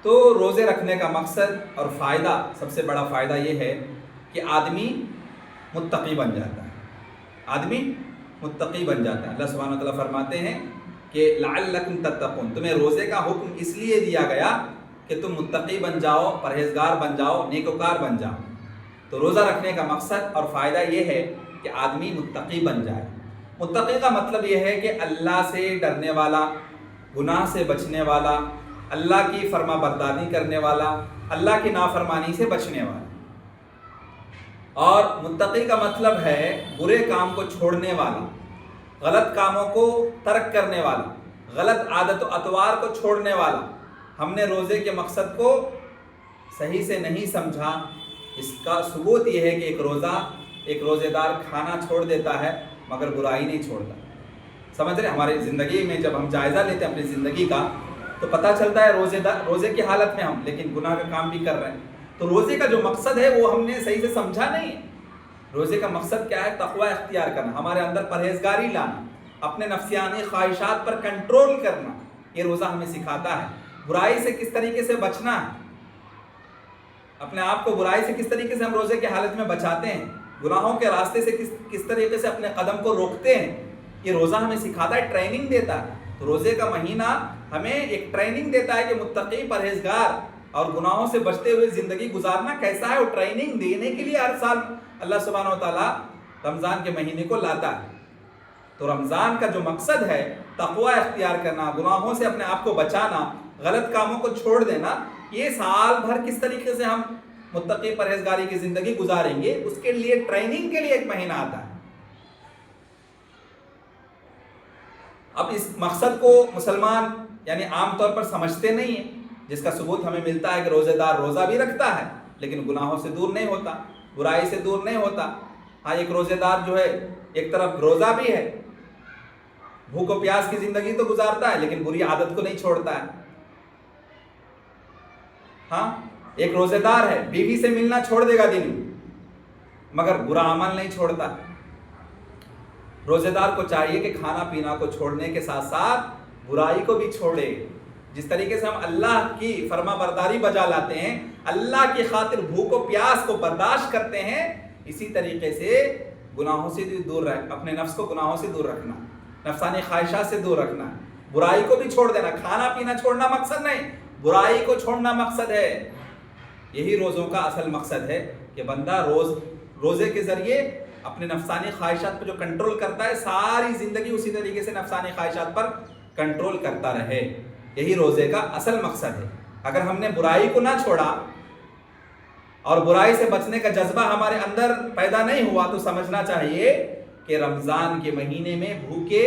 تو روزے رکھنے کا مقصد اور فائدہ، سب سے بڑا فائدہ یہ ہے کہ آدمی متقی بن جاتا ہے، آدمی متقی بن جاتا ہے۔ اللہ سبحانہ وتعالیٰ فرماتے ہیں کہ لعلکم تتقون، تمہیں روزے کا حکم اس لیے دیا گیا کہ تم متقی بن جاؤ، پرہیزگار بن جاؤ، نیکوکار بن جاؤ۔ تو روزہ رکھنے کا مقصد اور فائدہ یہ ہے کہ آدمی متقی بن جائے۔ متقی کا مطلب یہ ہے کہ اللہ سے ڈرنے والا، گناہ سے بچنے والا، اللہ کی فرما برداری کرنے والا، اللہ کی نافرمانی سے بچنے والا۔ اور متقی کا مطلب ہے برے کام کو چھوڑنے والا، غلط کاموں کو ترک کرنے والا، غلط عادت و اطوار کو چھوڑنے والا۔ ہم نے روزے کے مقصد کو صحیح سے نہیں سمجھا۔ اس کا ثبوت یہ ہے کہ ایک روزے دار کھانا چھوڑ دیتا ہے مگر برائی نہیں چھوڑتا۔ سمجھ رہے؟ ہماری زندگی میں جب ہم جائزہ لیتے ہیں اپنی زندگی کا تو پتہ چلتا ہے روزے کی حالت میں ہم لیکن گناہ کا کام بھی کر رہے ہیں۔ تو روزے کا جو مقصد ہے وہ ہم نے صحیح سے سمجھا نہیں ہے۔ روزے کا مقصد کیا ہے؟ تقوی اختیار کرنا، ہمارے اندر پرہیزگاری لانا، اپنے نفسیانی خواہشات پر کنٹرول کرنا، یہ روزہ ہمیں سکھاتا ہے۔ برائی سے کس طریقے سے بچنا ہے، اپنے آپ کو برائی سے کس طریقے سے ہم روزے کی حالت میں بچاتے ہیں، گناہوں کے راستے سے کس طریقے سے اپنے قدم کو روکتے ہیں، یہ روزہ ہمیں سکھاتا ہے، ٹریننگ دیتا ہے۔ تو روزے کا مہینہ ہمیں ایک ٹریننگ دیتا ہے کہ متقی پرہیزگار اور گناہوں سے بچتے ہوئے زندگی گزارنا کیسا ہے. وہ ٹریننگ دینے کے لیے ہر سال اللہ سبحانہ و تعالیٰ رمضان کے مہینے کو لاتا ہے. تو رمضان کا جو مقصد ہے تقوی اختیار کرنا، گناہوں سے اپنے آپ کو بچانا، غلط کاموں کو چھوڑ دینا، یہ سال بھر کس طریقے سے ہم متقی پرہیزگاری کی زندگی گزاریں گے، اس کے لیے ٹریننگ کے لیے ایک مہینہ آتا ہے. اب اس مقصد کو مسلمان یعنی عام طور پر سمجھتے نہیں ہیں، جس کا ثبوت ہمیں ملتا ہے کہ روزے دار روزہ بھی رکھتا ہے لیکن گناہوں سے دور نہیں ہوتا، برائی سے دور نہیں ہوتا. ہاں ایک روزے دار جو ہے ایک طرف روزہ بھی ہے، بھوک و پیاس کی زندگی تو گزارتا ہے لیکن بری عادت کو نہیں چھوڑتا ہے. ہاں ایک روزے دار ہے، بیوی سے ملنا چھوڑ دے گا دن مگر برا عمل نہیں چھوڑتا. روزے دار کو چاہیے کہ کھانا پینا کو چھوڑنے کے ساتھ ساتھ برائی کو بھی چھوڑے. جس طریقے سے ہم اللہ کی فرما برداری بجا لاتے ہیں، اللہ کی خاطر بھوک و پیاس کو برداشت کرتے ہیں، اسی طریقے سے گناہوں سے بھی دور رہ، اپنے نفس کو گناہوں سے دور رکھنا، نفسانی خواہشات سے دور رکھنا، برائی کو بھی چھوڑ دینا. کھانا پینا چھوڑنا مقصد نہیں، برائی کو چھوڑنا مقصد ہے. یہی روزوں کا اصل مقصد ہے کہ بندہ روزے کے ذریعے اپنے نفسانی خواہشات پر جو کنٹرول کرتا ہے ساری زندگی اسی طریقے سے نفسانی خواہشات پر کنٹرول کرتا رہے. یہی روزے کا اصل مقصد ہے. اگر ہم نے برائی کو نہ چھوڑا اور برائی سے بچنے کا جذبہ ہمارے اندر پیدا نہیں ہوا تو سمجھنا چاہیے کہ رمضان کے مہینے میں بھوکے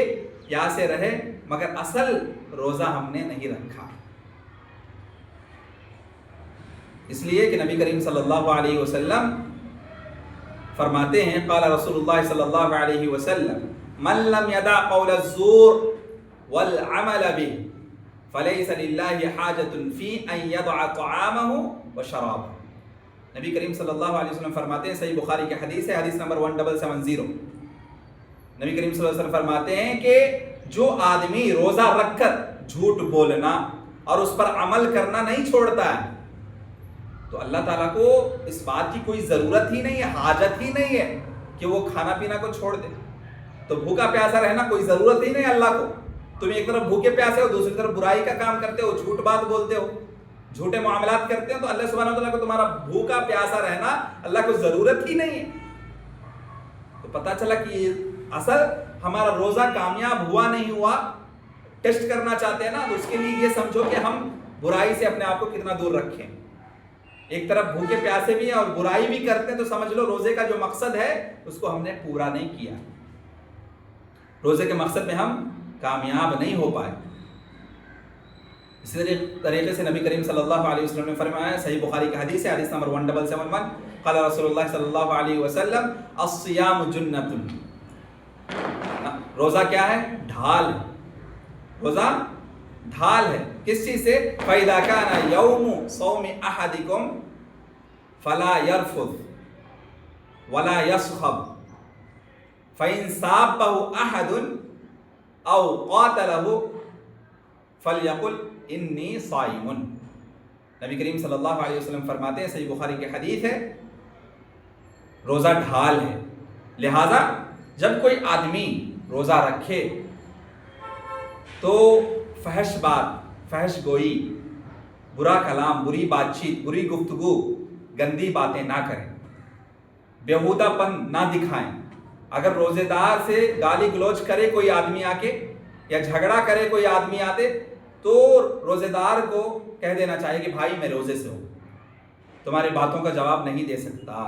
پیاسے رہے مگر اصل روزہ ہم نے نہیں رکھا. اس لیے کہ نبی کریم صلی اللہ علیہ وسلم فرماتے ہیں قال رسول اللہ صلی اللہ علیہ وسلم من لم يدع قول الزور والعمل به فليس لله حاجة في ان يدع طعامه وشرابه. نبی کریم صلی اللہ علیہ وسلم فرماتے ہیں، صحیح بخاری کی حدیث ہے، حدیث نمبر 1770. نبی کریم صلی اللہ علیہ وسلم فرماتے ہیں کہ جو آدمی روزہ رکھ کر جھوٹ بولنا اور اس پر عمل کرنا نہیں چھوڑتا ہے تو اللہ تعالیٰ کو اس بات کی کوئی ضرورت ہی نہیں ہے، حاجت ہی نہیں ہے کہ وہ کھانا پینا کو چھوڑ دے. تو بھوکا پیاسا رہنا کوئی ضرورت ہی نہیں ہے اللہ کو. تم ایک طرف بھوکے پیاسے ہو، دوسری طرف برائی کا کام کرتے ہو، جھوٹ بات بولتے ہو، جھوٹے معاملات کرتے ہو، تو اللہ سبحانہ وتعالیٰ کو تمہارا بھوکا پیاسا رہنا اللہ کو ضرورت ہی نہیں ہے. تو پتہ چلا کہ اصل ہمارا روزہ کامیاب ہوا نہیں ہوا ٹیسٹ کرنا چاہتے ہیں نا، تو اس کے لیے یہ سمجھو کہ ہم برائی سے اپنے آپ کو کتنا دور رکھیں. ایک طرف بھوکے پیاسے بھی ہیں اور برائی بھی کرتے ہیں تو سمجھ لو روزے کا جو مقصد ہے اس کو ہم نے پورا نہیں کیا، روزے کے مقصد میں ہم کامیاب نہیں ہو پائے. اسی طریقے سے نبی کریم صلی اللہ علیہ وسلم نے فرمایا، صحیح بخاری کی حدیث ہے، حدیث نمبر 1771 قال رسول اللہ صلی اللہ علیہ وسلم الصیام جنۃ. روزہ کیا ہے؟ ڈھال ہے. روزہ ڈھال ہے کس چیز سے؟ فَإِذَا كَانَ يَوْمُ صَوْمِ أَحَدِكُمْ فَلَا يَرْفُثْ وَلَا يَصْخَبْ فَإِنْ صَابَّهُ أَحَدٌ أَوْ قَاتَلَهُ فَلْيَقُلْ إِنِّي صَائِمٌ. نبی کریم صلی اللہ علیہ وسلم فرماتے ہیں، صحیح بخاری کی حدیث ہے، روزہ ڈھال ہے، لہذا جب کوئی آدمی روزہ رکھے تو فحش بات، فحش گوئی، برا کلام، بری بات چیت، بری گفتگو، گندی باتیں نہ کریں، بیہودہ پن نہ دکھائیں. اگر روزے دار سے گالی گلوچ کرے کوئی آدمی آ کے یا جھگڑا کرے کوئی آدمی آتے تو روزے دار کو کہہ دینا چاہیے کہ بھائی میں روزے سے ہوں، تمہاری باتوں کا جواب نہیں دے سکتا.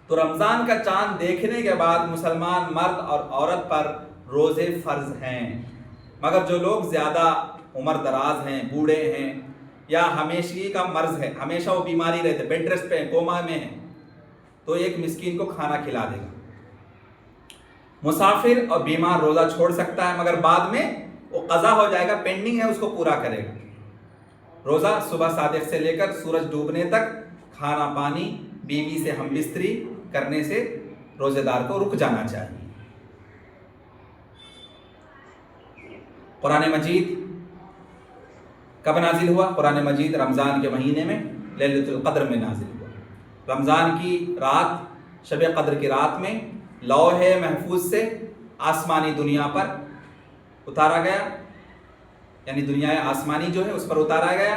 تو رمضان کا چاند دیکھنے کے بعد مسلمان مرد اور عورت پر روزے فرض ہیں، مگر جو لوگ زیادہ عمر دراز ہیں، بوڑھے ہیں یا ہمیشگی کا مرض ہے، ہمیشہ وہ بیماری رہتے، بیڈ ریسٹ پہ ہیں، کوما میں ہیں، تو ایک مسکین کو کھانا کھلا دے گا. مسافر اور بیمار روزہ چھوڑ سکتا ہے مگر بعد میں وہ قضا ہو جائے گا، پینڈنگ ہے، اس کو پورا کرے گا. روزہ صبح صادق سے لے کر سورج ڈوبنے تک کھانا پانی بیوی سے ہم بستری کرنے سے روزے دار کو رک جانا چاہیے. قرآن مجید کب نازل ہوا؟ قرآن مجید رمضان کے مہینے میں لیلۃ القدر میں نازل ہوا. رمضان کی رات، شب قدر کی رات میں لوح محفوظ سے آسمانی دنیا پر اتارا گیا، یعنی دنیا آسمانی جو ہے اس پر اتارا گیا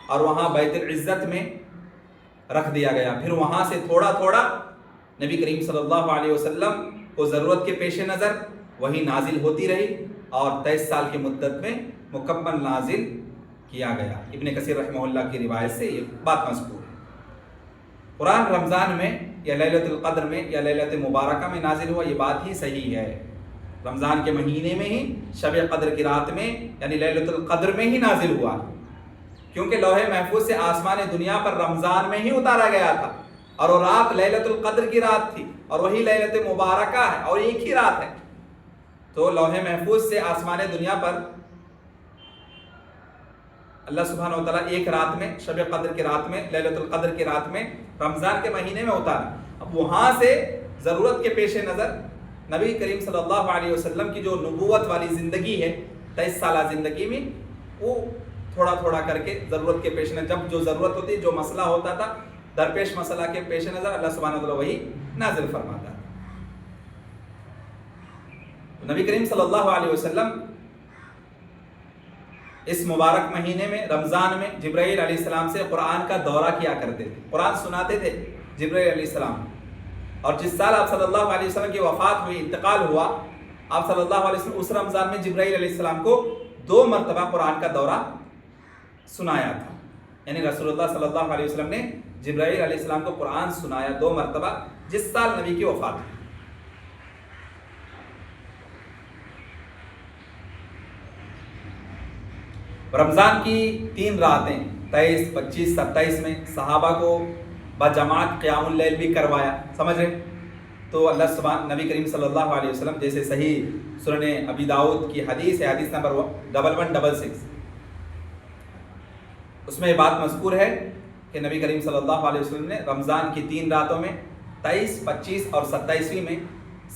اور وہاں بیت العزت میں رکھ دیا گیا۔ پھر وہاں سے تھوڑا تھوڑا نبی کریم صلی اللہ علیہ وسلم کو ضرورت کے پیش نظر وہی نازل ہوتی رہی اور 23 سال کی مدت میں مکمل نازل کیا گیا۔ ابن کثیر رحمہ اللہ کی روایت سے یہ بات مذکور ہے۔ قرآن رمضان میں یا لیلۃ القدر میں یا لیلۃ مبارکہ میں نازل ہوا، یہ بات ہی صحیح ہے۔ رمضان کے مہینے میں ہی شب قدر کی رات میں یعنی لیلۃ القدر میں ہی نازل ہوا، کیونکہ لوح محفوظ سے آسمان دنیا پر رمضان میں ہی اتارا گیا تھا اور وہ رات لیلۃ القدر کی رات تھی اور وہی لیلۃ مبارکہ ہے اور ایک ہی رات ہے۔ تو لوح محفوظ سے آسمان دنیا پر اللہ سبحانہ و تعالیٰ ایک رات میں شب قدر کی رات میں لیلۃ القدر کی رات میں رمضان کے مہینے میں اتارا۔ اب وہاں سے ضرورت کے پیش نظر نبی کریم صلی اللہ علیہ وسلم کی جو نبوت والی زندگی ہے 23 سالہ زندگی میں، وہ تھوڑا تھوڑا کر کے ضرورت کے پیش نظر جب جو ضرورت ہوتی جو مسئلہ ہوتا تھا درپیش مسئلہ کے پیش نظر اللہ سبحانہ و تعالیٰ وہی نازل فرماتا ہے۔ نبی کریم صلی اللہ علیہ وسلم اس مبارک مہینے میں رمضان میں جبرائیل علیہ السلام سے قرآن کا دورہ کیا کرتے تھے، قرآن سناتے تھے جبرائیل علیہ السلام۔ اور جس سال آپ صلی اللہ علیہ وسلم کی وفات ہوئی، انتقال ہوا، آپ صلی اللہ علیہ وسلم اس رمضان میں جبرائیل علیہ السلام کو 2 مرتبہ قرآن کا دورہ سنایا تھا، یعنی رسول اللہ صلی اللہ علیہ وسلم نے جبرائیل علیہ السلام کو قرآن سنایا 2 مرتبہ جس سال نبی کی وفات ہوئی۔ رمضان کی 3 راتیں 23، 25، 27 میں صحابہ کو بجماعت قیام اللیل بھی کروایا، سمجھ رہے؟ تو اللہ سبحانہ نبی کریم صلی اللہ علیہ وسلم جیسے صحیح سنن ابی داؤد کی حدیث ہے، حدیث نمبر 1166، اس میں یہ بات مذکور ہے کہ نبی کریم صلی اللہ علیہ وسلم نے رمضان کی 3 راتوں میں 23، 25 اور 27ویں میں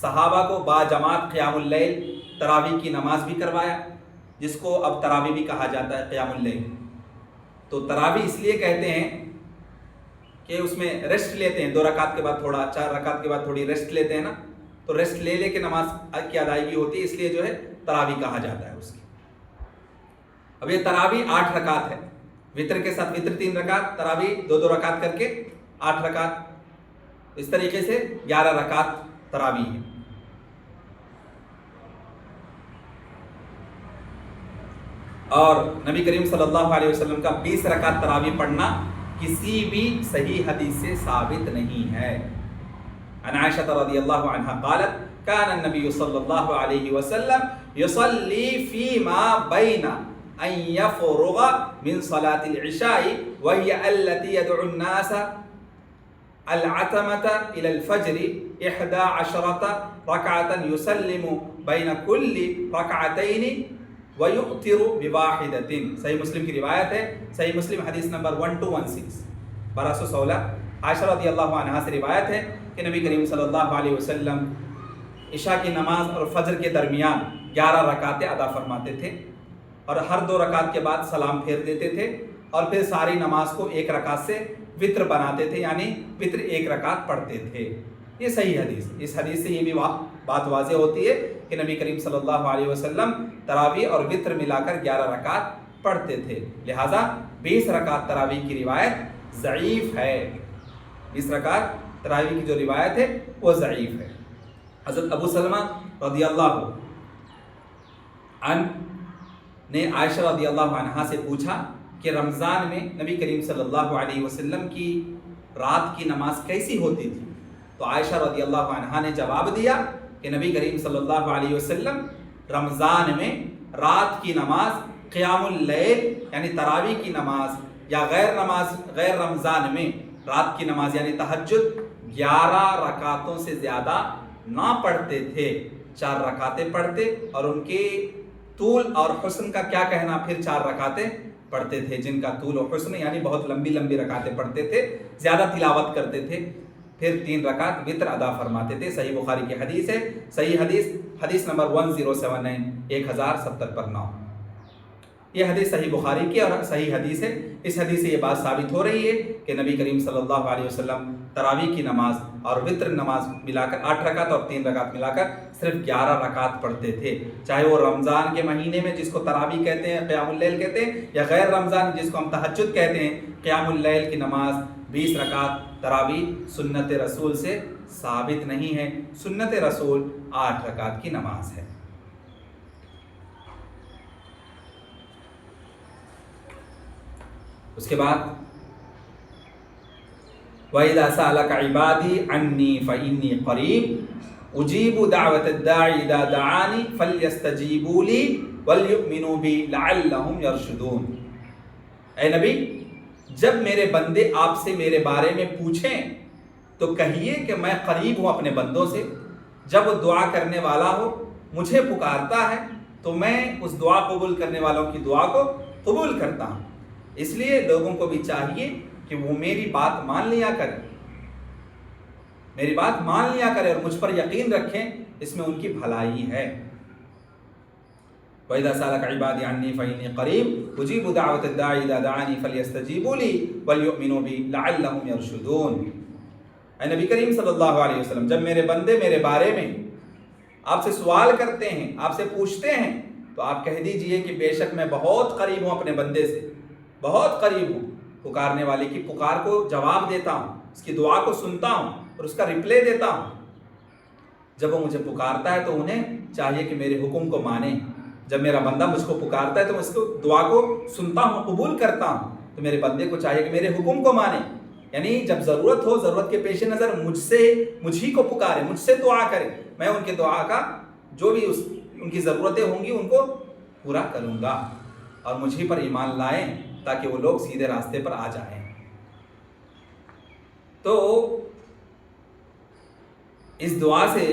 صحابہ کو باجماعت قیام اللیل تراویح کی نماز بھی کروایا، جس کو اب تراویح بھی کہا جاتا ہے قیام اللیل۔ تو تراویح اس لیے کہتے ہیں کہ اس میں ریسٹ لیتے ہیں، 2 رکعت کے بعد تھوڑا، 4 رکعت کے بعد تھوڑی ریسٹ لیتے ہیں نا، تو ریسٹ لے کے نماز کی ادائیگی ہوتی ہے، اس لیے جو ہے تراویح کہا جاتا ہے اس کی۔ اب یہ تراویح 8 رکعت ہے، وطر کے ساتھ وطر 3 رکعت، تراویح 2 رکعت کر کے 8 رکعت، اس طریقے سے 11 رکعت تراویح ہے۔ اور نبی کریم صلی اللہ علیہ وسلم کا 20 رکعت تراویح پڑھنا کسی بھی صحیح حدیث سے ثابت نہیں ہے۔ عن عائشہ رضی اللہ عنہا قالت کان النبی صلی اللہ علیہ وسلم یصلی فیما بین ان یفرغ من صلاة العشاء وهي التي يدعو الناس العتمة إلى الفجر 11 ركعة يسلم بين كل ركعتين وَيُؤْتِرُ بِوَاحِدَةٍ، صحیح مسلم کی روایت ہے، صحیح مسلم حدیث نمبر 1216، 1216۔ عائشہ رضی اللہ عنہا سے روایت ہے کہ نبی کریم صلی اللہ علیہ وسلم عشاء کی نماز اور فجر کے درمیان 11 رکعتیں ادا فرماتے تھے اور ہر 2 رکعت کے بعد سلام پھیر دیتے تھے اور پھر ساری نماز کو 1 رکعت سے وطر بناتے تھے، یعنی وطر 1 رکعت پڑھتے تھے۔ یہ صحیح حدیث، اس حدیث سے یہ بھی بات واضح ہوتی ہے کہ نبی کریم صلی اللہ علیہ وسلم تراویح اور وطر ملا کر 11 رکعت پڑھتے تھے، لہٰذا 20 رکعت تراویح کی روایت ضعیف ہے، 20 رکعت تراویح کی جو روایت ہے وہ ضعیف ہے۔ حضرت ابو سلمہ رضی اللہ عنہ نے عائشہ رضی اللہ عنہا سے پوچھا کہ رمضان میں نبی کریم صلی اللہ علیہ وسلم کی رات کی نماز کیسی ہوتی تھی؟ تو عائشہ رضی اللہ عنہا نے جواب دیا کہ نبی کریم صلی اللہ علیہ وسلم رمضان میں رات کی نماز قیام اللیل یعنی تراویح کی نماز یا غیر رمضان میں رات کی نماز یعنی تہجد 11 رکعتوں سے زیادہ نہ پڑھتے تھے، 4 رکعتیں پڑھتے اور ان کے طول اور حسن کا کیا کہنا، پھر 4 رکعتیں پڑھتے تھے جن کا طول و حسن یعنی بہت لمبی لمبی رکعتیں پڑھتے تھے، زیادہ تلاوت کرتے تھے، پھر 3 رکعت وطر ادا فرماتے تھے۔ صحیح بخاری کی حدیث ہے، صحیح حدیث نمبر 1079، 1070 پر 9۔ یہ حدیث صحیح بخاری کی اور صحیح حدیث ہے۔ اس حدیث سے یہ بات ثابت ہو رہی ہے کہ نبی کریم صلی اللہ علیہ وسلم تراویح کی نماز اور وطر نماز ملا کر 8 رکعت اور 3 رکعت ملا کر صرف 11 رکعت پڑھتے تھے. چاہے وہ رمضان کے مہینے میں جس کو تراویح کہتے ہیں, قیام اللیل کہتے ہیں, یا غیر رمضان جس کو ہم تہجد کہتے ہیں, قیام اللیل کی نماز 20 رکعت تراویح سنت رسول سے ثابت نہیں ہے. سنت رسول 8 رکعت کی نماز ہے. اس کے بعد وَإِذَا سَأَلَكَ عِبَادِي عَنِّي فَإِنِّي قَرِيبٌ أُجِيبُ دَعْوَةَ الدَّاعِ إِذَا دَعَانِ فَلْيَسْتَجِيبُوا لِي وَلْيُؤْمِنُوا بِي لَعَلَّهُمْ يَرْشُدُونَ. اے نبی, جب میرے بندے آپ سے میرے بارے میں پوچھیں تو کہیے کہ میں قریب ہوں اپنے بندوں سے. جب وہ دعا کرنے والا ہو, مجھے پکارتا ہے, تو میں اس دعا قبول کرنے والوں کی دعا کو قبول کرتا ہوں. اس لیے لوگوں کو بھی چاہیے کہ وہ میری بات مان لیا کریں, میری بات مان لیا کریں اور مجھ پر یقین رکھیں, اس میں ان کی بھلائی ہے. وَإِذَا سَأَلَكَ عِبَادِي عَنِّي فَإِنِّي قَرِيبٌ أُجِيبُ دَعْوَةَ الدَّاعِ إِذَا دَعَانِ فَلْيَسْتَجِيبُوا لِي وَلْيُؤْمِنُوا بِي لَعَلَّهُمْ يَرْشُدُونَ. اے نبی کریم صلی اللہ علیہ وسلم, جب میرے بندے میرے بارے میں آپ سے سوال کرتے ہیں, آپ سے پوچھتے ہیں, تو آپ کہہ دیجئے کہ بے شک میں بہت قریب ہوں اپنے بندے سے, بہت قریب ہوں. پکارنے والے کی پکار کو جواب دیتا ہوں, اس کی دعا کو سنتا ہوں اور اس کا رپلے دیتا ہوں. جب وہ مجھے پکارتا ہے تو انہیں چاہیے کہ میرے حکم کو مانیں. جب میرا بندہ مجھ کو پکارتا ہے تو میں اس کو دعا کو سنتا ہوں, قبول کرتا ہوں. تو میرے بندے کو چاہیے کہ میرے حکم کو مانیں. یعنی جب ضرورت ہو, ضرورت کے پیش نظر مجھ ہی کو پکارے, مجھ سے دعا کرے. میں ان کے دعا کا جو بھی ان کی ضرورتیں ہوں گی ان کو پورا کروں گا, اور مجھے پر ایمان لائیں تاکہ وہ لوگ سیدھے راستے پر آ جائیں. تو اس دعا سے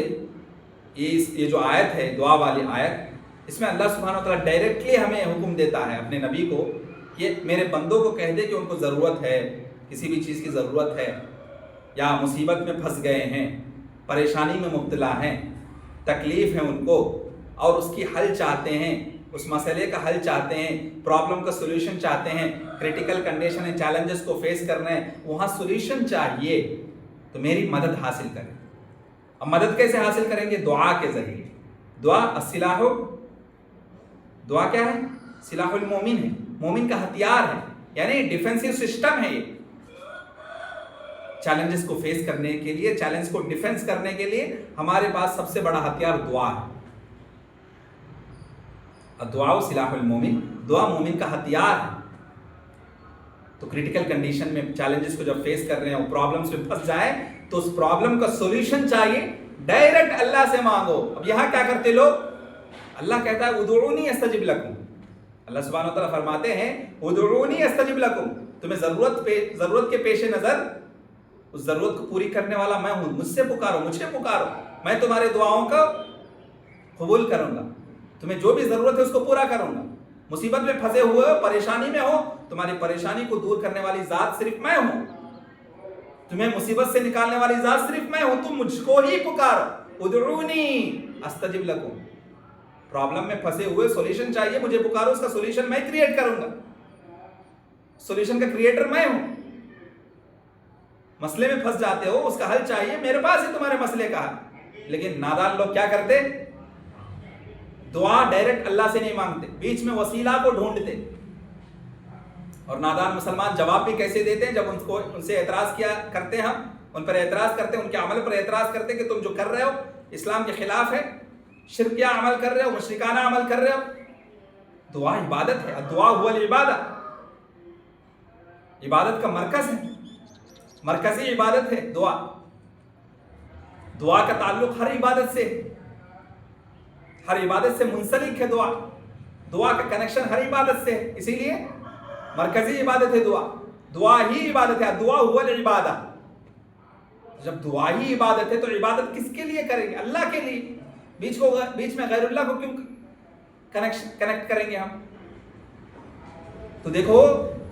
یہ جو آیت ہے, دعا والی آیت, اس میں اللہ سبحانہ و تعالیٰ ڈائریکٹلی ہمیں حکم دیتا ہے اپنے نبی کو کہ میرے بندوں کو کہہ دے کہ ان کو ضرورت ہے, کسی بھی چیز کی ضرورت ہے, یا مصیبت میں پھنس گئے ہیں, پریشانی میں مبتلا ہیں, تکلیف ہے ان کو, اور اس کی حل چاہتے ہیں, اس مسئلے کا حل چاہتے ہیں, پرابلم کا سولوشن چاہتے ہیں, کریٹیکل کنڈیشن ہے, چیلنجز کو فیس کرنا ہے, وہاں سولوشن چاہیے, تو میری مدد حاصل کریں. اب مدد کیسے حاصل کریں گے؟ دعا کے ذریعے. دعا السلاح, دعا کیا ہے؟ سلاح المومن ہے, مومن کا ہتھیار ہے, یعنی ڈیفینسو سسٹم ہے. یہ چیلنجز کو فیس کرنے کے لیے, چیلنج کو ڈیفینس کرنے کے لیے ہمارے پاس سب سے بڑا ہتھیار دعا ہے. دعا سلاح المومن, دعا مومن کا ہتھیار ہے. تو کریٹیکل کنڈیشن میں چیلنجز کو جب فیس کر رہے ہیں, وہ پرابلمس میں پھنس جائے, تو اس پرابلم کا سولوشن چاہیے, ڈائریکٹ اللہ سے مانگو. اب یہاں کیا کرتے لوگ؟ اللہ کہتا ہے ادعونی استجب لکم. اللہ سبحانہ و تعالیٰ فرماتے ہیں ادعونی استجب لکم, تمہیں ضرورت کے پیش نظر اس ضرورت کو پوری کرنے والا میں ہوں, مجھ سے پکارو, مجھے پکارو, میں تمہارے دعاؤں کا قبول کروں گا, تمہیں جو بھی ضرورت ہے اس کو پورا کروں گا. مصیبت میں پھنسے ہوئے ہو, پریشانی میں ہو, تمہاری پریشانی کو دور کرنے والی ذات صرف میں ہوں, تمہیں مصیبت سے نکالنے والی ذات صرف میں ہوں, تم مجھ کو ہی پکارو. ادعونی استجب لکم. پرابلم میں پھنسے ہوئے, سولوشن چاہیے, مجھے پکارو, اس کا سولوشن میں کریٹ کروں گا. سولوشن کا کریٹر میں ہوں. مسئلے میں پھنس جاتے ہو, اس کا حل چاہیے, میرے پاس ہی تمہارے مسئلے کا حل. لیکن نادان لوگ کیا کرتے؟ دعا ڈائریکٹ اللہ سے نہیں مانگتے, بیچ میں وسیلہ کو ڈھونڈتے. اور نادان مسلمان جواب بھی کیسے دیتے ہیں؟ جب ان سے اعتراض کیا کرتے ہیں, ہم ان پر اعتراض کرتے ہیں, ان کے عمل پر اعتراض کرتے ہیں کہ تم جو کر رہے ہو اسلام کے خلاف ہے, شرکیہ عمل کر رہے ہو, مشرکانہ عمل کر رہے ہو. دعا عبادت ہے, دعا هو العبادہ, عبادت کا مرکز ہے, مرکزی عبادت ہے دعا. دعا کا تعلق ہر عبادت سے, ہر عبادت سے منسلک ہے دعا. دعا کا کنیکشن ہر عبادت سے ہے, اسی لیے مرکزی عبادت ہے دعا. دعا ہی عبادت ہے, دعا هو العبادہ. جب دعا ہی عبادت ہے تو عبادت کس کے لیے کریں گے؟ اللہ کے لیے. بیچ میں غیر اللہ کو کیوں کنیکٹ کریں گے ہم؟ تو دیکھو,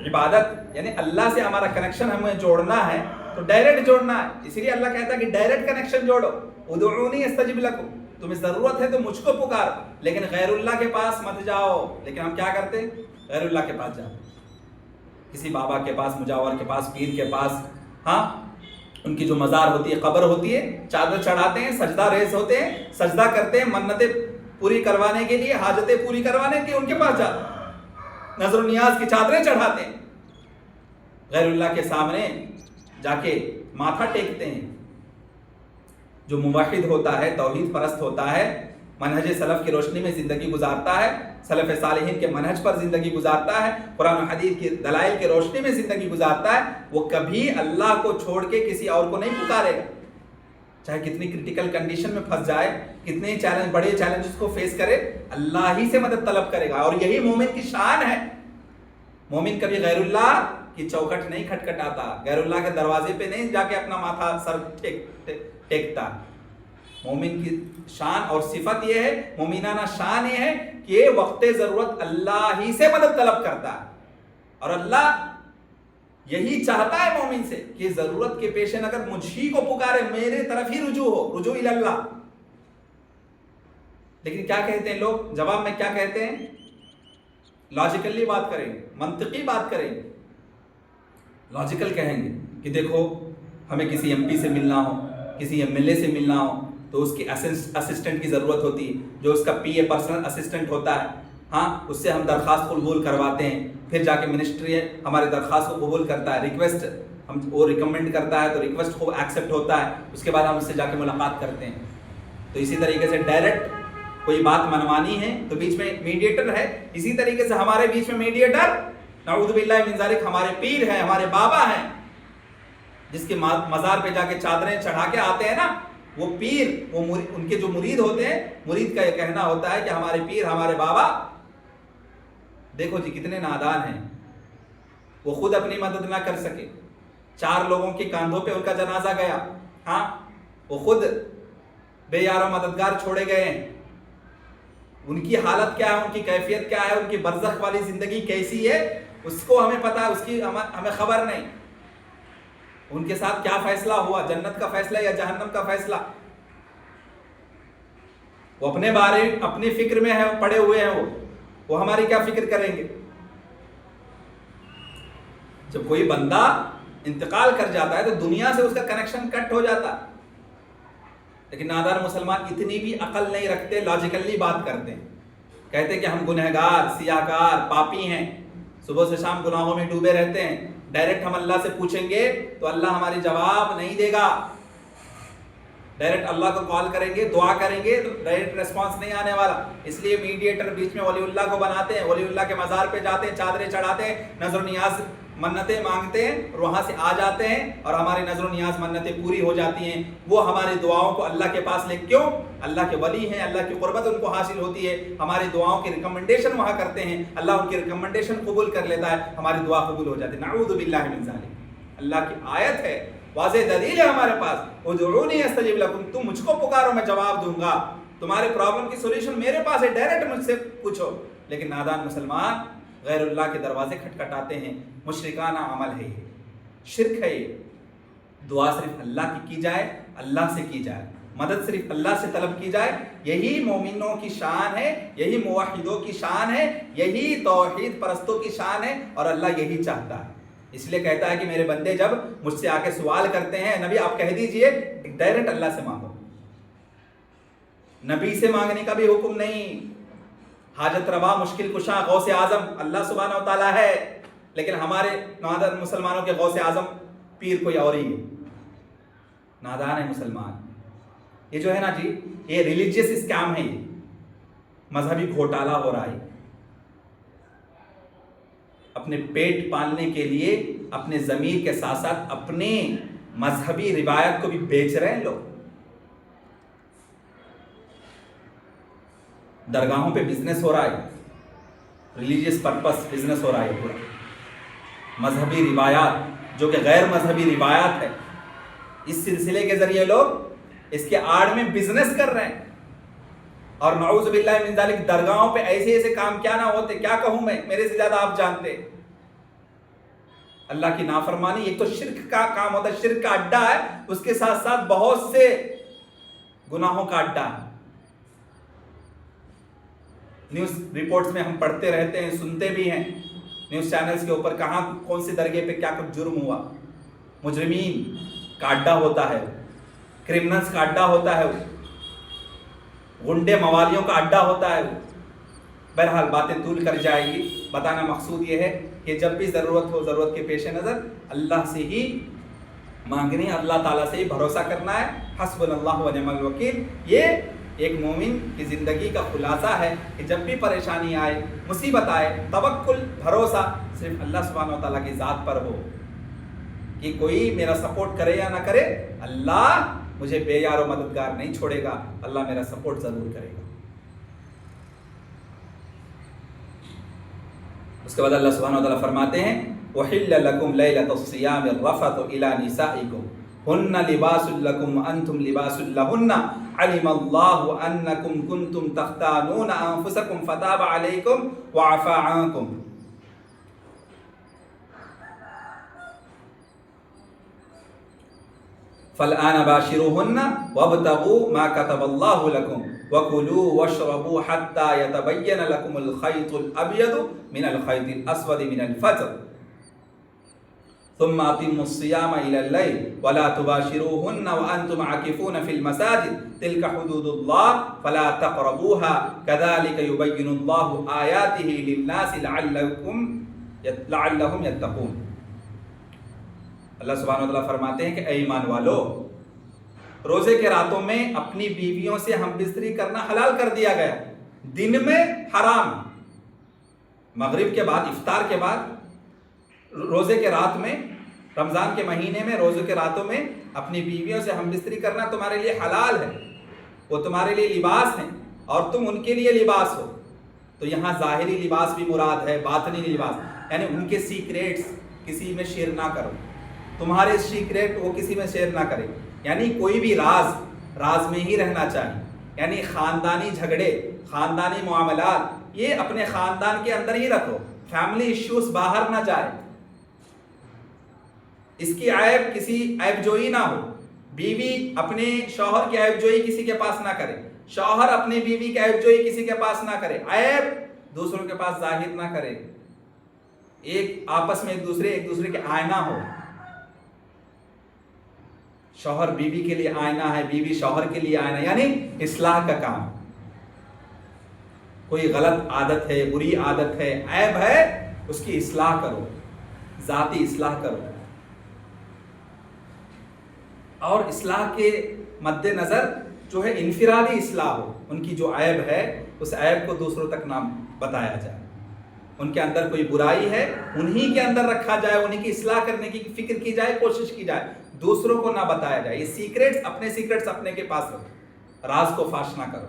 عبادت یعنی اللہ سے ہمارا کنیکشن ہمیں جوڑنا ہے, تو ڈائریکٹ جوڑنا ہے. اسی لیے اللہ کہتا ہے کہ ڈائریکٹ کنیکشن جوڑو. ادعونی استجب لکم, تمہیں ضرورت ہے تو مجھ کو پکارو, لیکن غیر اللہ کے پاس مت جاؤ. لیکن ہم کیا کرتے ہیں؟ غیر اللہ کے پاس جاؤ, کسی بابا کے پاس, مجاور کے پاس, پیر کے پاس, ہاں ان کی جو مزار ہوتی ہے، قبر ہوتی ہے، چادر چڑھاتے ہیں، سجدہ ریز ہوتے ہیں، سجدہ کرتے ہیں منتیں پوری کروانے کے لیے، حاجتیں پوری کروانے کے لیے ان کے پاس جاتے ہیں، نظر و نیاز کی چادریں چڑھاتے ہیں، غیر اللہ کے سامنے جا کے ماتھا ٹیکتے ہیں۔ جو موحد ہوتا ہے، توحید پرست ہوتا ہے، منہج سلف کی روشنی میں زندگی گزارتا ہے، سلف صالحین کے منہج پر زندگی گزارتا ہے، قرآن و حدیث کی دلائل کی روشنی میں زندگی گزارتا ہے، وہ کبھی اللہ کو چھوڑ کے کسی اور کو نہیں پکارے گا، چاہے کتنی کرٹیکل کنڈیشن میں پھنس جائے، کتنے چیلنج، بڑے چیلنجز کو فیس کرے، اللہ ہی سے مدد طلب کرے گا۔ اور یہی مومن کی شان ہے۔ مومن کبھی غیر اللہ کی چوکھٹ نہیں کھٹکھٹاتا، غیر اللہ کے دروازے پہ نہیں جا کے اپنا ماتھا سر ٹیکتا۔ مومن کی شان اور صفت یہ ہے، مومنانہ شان یہ ہے کہ وقت ضرورت اللہ ہی سے مدد طلب کرتا ہے، اور اللہ یہی چاہتا ہے مومن سے کہ ضرورت کے پیش نظر مجھ ہی کو پکارے، میرے طرف ہی رجوع ہو، رجوع الی اللہ۔ لیکن کیا کہتے ہیں لوگ جواب میں؟ کیا کہتے ہیں؟ لاجیکلی بات کریں، منطقی بات کریں، لاجیکل کہیں گے کہ دیکھو ہمیں کسی ایم پی سے ملنا ہو، کسی ایم ایل اے سے ملنا ہو تو اس کی اسسٹنٹ کی ضرورت ہوتی ہے، جو اس کا پی اے پرسنل اسسٹنٹ ہوتا ہے، ہاں اس سے ہم درخواست قبول کرواتے ہیں، پھر جا کے منسٹری ہماری درخواست کو قبول کرتا ہے، ریکویسٹ ہم وہ ریکمینڈ کرتا ہے تو ریکویسٹ کو ایکسیپٹ ہوتا ہے، اس کے بعد ہم اس سے جا کے ملاقات کرتے ہیں۔ تو اسی طریقے سے ڈائریکٹ کوئی بات منوانی ہے تو بیچ میں میڈیٹر ہے، اسی طریقے سے ہمارے بیچ میں میڈیٹر نعوذ باللہ من ذالک ہمارے پیر ہیں، ہمارے بابا ہیں، جس کے مزار پہ جا کے چادریں چڑھا کے آتے ہیں نا، وہ پیر، وہ ان کے جو مرید ہوتے ہیں، مرید کا یہ کہنا ہوتا ہے کہ ہمارے پیر، ہمارے بابا دیکھو جی کتنے نادان ہیں، وہ خود اپنی مدد نہ کر سکے، 4 لوگوں کے کاندھوں پہ ان کا جنازہ گیا، ہاں وہ خود بے یار و مددگار چھوڑے گئے ہیں، ان کی حالت کیا ہے، ان کی کیفیت کیا ہے، ان کی برزخ والی زندگی کیسی ہے، اس کو ہمیں پتا ہے، اس کی ہمیں خبر نہیں، ان کے ساتھ کیا فیصلہ ہوا، جنت کا فیصلہ یا جہنم کا فیصلہ، وہ اپنے بارے اپنی فکر میں ہے، پڑے ہوئے ہیں، وہ ہماری کیا فکر کریں گے۔ جب کوئی بندہ انتقال کر جاتا ہے تو دنیا سے اس کا کنیکشن کٹ ہو جاتا ہے، لیکن نادان مسلمان اتنی بھی عقل نہیں رکھتے، لاجیکلی بات کرتے ہیں، کہتے کہ ہم گنہگار، سیاہکار، پاپی ہیں، صبح سے شام گناہوں میں ڈوبے رہتے ہیں، ڈائریکٹ ہم اللہ سے پوچھیں گے تو اللہ ہماری جواب نہیں دے گا، ڈائریکٹ اللہ کو کال کریں گے، دعا کریں گے تو ڈائریکٹ ریسپانس نہیں آنے والا، اس لیے میڈیٹر بیچ میں ولی اللہ کو بناتے ہیں، ولی اللہ کے مزار پہ جاتے ہیں، چادریں چڑھاتے ہیں، نظر و نیاز منتیں مانگتے ہیں، اور وہاں سے آ جاتے ہیں اور ہماری نظر و نیاز منتیں پوری ہو جاتی ہیں، وہ ہماری دعاؤں کو اللہ کے پاس لے، کیوں؟ اللہ کے ولی ہیں، اللہ کی قربت ان کو حاصل ہوتی ہے، ہماری دعاؤں کی ریکمنڈیشن وہاں کرتے ہیں، اللہ ان کی ریکمنڈیشن قبول کر لیتا ہے، ہماری دعا قبول ہو جاتی ہے، نعوذ باللہ من ذالک۔ اللہ کی آیت ہے، واضح دلیل ہے ہمارے پاس، ادعونی استجب لکم، تم مجھ کو پکارو میں جواب دوں گا، تمہارے پرابلم کی سولوشن میرے پاس ہے، ڈائریکٹ مجھ سے پوچھو۔ لیکن نادان مسلمان غیر اللہ کے دروازے کھٹکھٹاتے ہیں، مشرکانہ عمل ہے یہ، شرک ہے یہ۔ دعا صرف اللہ کی جائے، اللہ سے کی جائے، مدد صرف اللہ سے طلب کی جائے، یہی مومنوں کی شان ہے، یہی موحدوں کی شان ہے، یہی توحید پرستوں کی شان ہے، اور اللہ یہی چاہتا ہے۔ اس لیے کہتا ہے کہ میرے بندے جب مجھ سے آ کے سوال کرتے ہیں، نبی آپ کہہ دیجئے ڈائریکٹ اللہ سے مانگو، نبی سے مانگنے کا بھی حکم نہیں۔ حاجت روا، مشکل کشا، غوث اعظم اللہ سبحانہ و تعالیٰ ہے، لیکن ہمارے نادان مسلمانوں کے غوث اعظم پیر کوئی اور ہی ہے، نادان ہے مسلمان۔ یہ جو ہے نا جی، یہ ریلیجیس اسکیم ہے، یہ مذہبی گھوٹالہ ہو رہا ہے، اپنے پیٹ پالنے کے لیے اپنے ضمیر کے ساتھ ساتھ اپنے مذہبی روایت کو بھی بیچ رہے ہیں لوگ، درگاہوں پہ بزنس ہو رہا ہے، ریلیجیس پرپس بزنس ہو رہا ہے پورا، مذہبی روایات جو کہ غیر مذہبی روایات ہے، اس سلسلے کے ذریعے لوگ اس کے آڑ میں بزنس کر رہے ہیں، اور نعوذ باللہ من ذالک درگاہوں پہ ایسے ایسے کام کیا نہ ہوتے، کیا کہوں میں، میرے سے زیادہ آپ جانتے۔ اللہ کی نافرمانی ایک تو شرک کا کام ہوتا ہے، شرک کا اڈا ہے، اس کے ساتھ ساتھ بہت سے گناہوں کا اڈا ہے۔ نیوز رپورٹس میں ہم پڑھتے رہتے ہیں، سنتے بھی ہیں، نیوز چینلز کے اوپر کہاں کون سی درگاہ پہ کیا کچھ جرم ہوا، مجرمین کا اڈا ہوتا ہے، کرمنلز کا اڈا ہوتا ہے، غنڈے موالیوں کا اڈا ہوتا ہے۔ بہرحال باتیں طول کر جائے گی، بتانا مقصود یہ ہے کہ جب بھی ضرورت ہو، ضرورت کے پیش نظر اللہ سے ہی مانگنی، اللہ تعالیٰ سے ہی بھروسہ کرنا ہے۔ حسبنا اللہ و نعم الوکیل، یہ ایک مومن کی زندگی کا خلاصہ ہے کہ جب بھی پریشانی آئے، مصیبت آئے، توکل، بھروسہ صرف اللہ سبحانہ و تعالیٰ کی ذات پر ہو کہ کوئی میرا سپورٹ کرے یا نہ کرے، اللہ مجھے بے یار و مددگار نہیں چھوڑے گا، اللہ میرا سپورٹ ضرور کرے گا۔ اس کے بعد اللہ سبحانہ و تعالیٰ فرماتے ہیں وَحِلَّ لَكُمْ لَيْلَةَ الصِّيَامِ الرَّفَثُ إِلَى نِسَائِكُمْ هُنَّ لِبَاسٌ لَكُمْ وَأَنْتُمْ لِبَاسٌ لَهُنَّ عَلِمَ اللَّهُ أَنَّكُمْ كُنْتُمْ تَخْتَانُونَ أَنفُسَكُمْ فَتَابَ عَلَيْكُمْ وَعَفَا عَنكُمْ فَالْآنَ بَاشِرُوهُنَّ وَابْتَغُوا مَا كَتَبَ اللَّهُ لَكُمْ وَكُلُوا وَاشْرَبُوا حَتَّى يَتَبَيَّنَ لَكُمُ الْخَيْطُ الْأَبْيَضُ مِنَ الْخَيْطِ الْأَسْوَدِ مِنَ الْفَجْرِ ثُمَّ أَتِمُّوا الصِّيَامَ إِلَى اللَّيْلِ وَلَا تُبَاشِرُوهُنَّ وَأَنْتُمْ عَاكِفُونَ فِي الْمَسَاجِدِ تِلْكَ حُدُودُ اللَّهِ فَلَا تَقْرَبُوهَا كَذَلِكَ يُبَيِّنُ اللَّهُ آيَاتِهِ لِلنَّاسِ لَعَلَّهُمْ يَتَّقُونَ۔ اللہ سبحانہ وتعالیٰ فرماتے ہیں کہ اے ایمان والو، روزے کے راتوں میں اپنی بیویوں سے ہم بستری کرنا حلال کر دیا گیا، دن میں حرام، مغرب کے بعد، افطار کے بعد، روزے کے رات میں، رمضان کے مہینے میں روزے کے راتوں میں اپنی بیویوں سے ہم بستری کرنا تمہارے لیے حلال ہے، وہ تمہارے لیے لباس ہیں اور تم ان کے لیے لباس ہو۔ تو یہاں ظاہری لباس بھی مراد ہے، باطنی لباس، یعنی ان کے سیکریٹس کسی میں شیئر نہ کرو، تمہارے سیکریٹ وہ کسی میں شیئر نہ کرے، یعنی کوئی بھی راز میں ہی رہنا چاہیے، یعنی خاندانی جھگڑے، خاندانی معاملات یہ اپنے خاندان کے اندر ہی رکھو، فیملی ایشوز باہر نہ جائے، اس کی عیب کسی عیب جوئی نہ ہو، بیوی اپنے شوہر کی عیب جوئی کسی کے پاس نہ کرے، شوہر اپنی بیوی کی عیب جوئی کسی کے پاس نہ کرے، عیب دوسروں کے پاس ظاہر نہ کرے، ایک آپس میں ایک دوسرے کے آئینہ ہو۔ شوہر بیوی کے لیے آئینہ ہے، بیوی شوہر کے لیے آئینہ، یعنی اصلاح کا کام۔ کوئی غلط عادت ہے، بری عادت ہے، عیب ہے، اس کی اصلاح کرو، ذاتی اصلاح کرو، اور اصلاح کے مد نظر جو ہے انفرادی اصلاح ہو، ان کی جو عیب ہے اس عیب کو دوسروں تک نہ بتایا جائے، ان کے اندر کوئی برائی ہے انہی کے اندر رکھا جائے، انہی کی اصلاح کرنے کی فکر کی جائے، کوشش کی جائے، دوسروں کو نہ بتایا جائے۔ یہ سیکریٹس اپنے کے پاس رکھو، راز کو فاش نہ کرو۔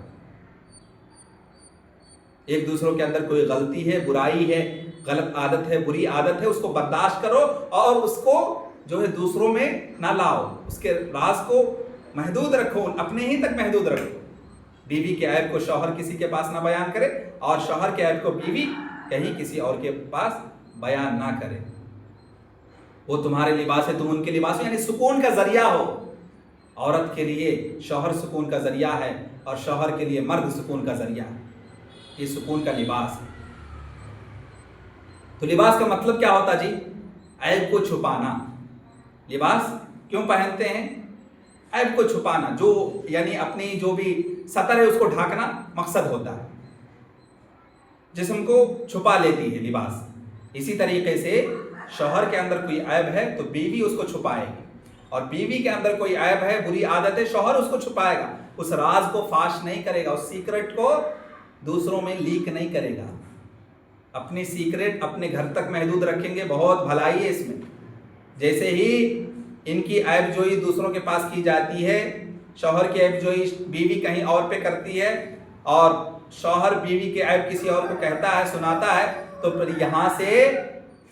ایک دوسروں کے اندر کوئی غلطی ہے، برائی ہے، غلط عادت ہے، بری عادت ہے، اس کو برداشت کرو اور اس کو جو ہے دوسروں میں نہ لاؤ، اس کے راز کو محدود رکھو، اپنے ہی تک محدود رکھو۔ بیوی کے عیب کو شوہر کسی کے پاس نہ بیان کرے اور شوہر کے عیب کو بیوی کہیں کسی اور کے پاس بیان نہ کرے۔ وہ تمہارے لباس ہے، تم ان کے لباس ہو، یعنی سکون کا ذریعہ ہو۔ عورت کے لیے شوہر سکون کا ذریعہ ہے اور شوہر کے لیے مرد سکون کا ذریعہ ہے، یہ سکون کا لباس ہے۔ تو لباس کا مطلب کیا ہوتا جی؟ عیب کو چھپانا۔ لباس کیوں پہنتے ہیں؟ عیب کو چھپانا، جو یعنی اپنی جو بھی سطر ہے اس کو ڈھانکنا مقصد ہوتا ہے، جسم کو چھپا لیتی ہے لباس۔ اسی طریقے سے شوہر کے اندر کوئی عیب ہے تو بیوی اس کو چھپائے گی، اور بیوی کے اندر کوئی عیب ہے، بری عادت ہے، شوہر اس کو چھپائے گا، اس راز کو فاش نہیں کرے گا، اس سیکرٹ کو دوسروں میں لیک نہیں کرے گا۔ اپنی سیکرٹ اپنے گھر تک محدود رکھیں گے، بہت بھلائی ہے اس میں۔ جیسے ہی ان کی عیب جوئی دوسروں کے پاس کی جاتی ہے، شوہر کی عیب جوئی بیوی کہیں اور پہ کرتی ہے اور شوہر بیوی کے عیب کسی اور کو کہتا ہے، سناتا ہے، تو پھر یہاں سے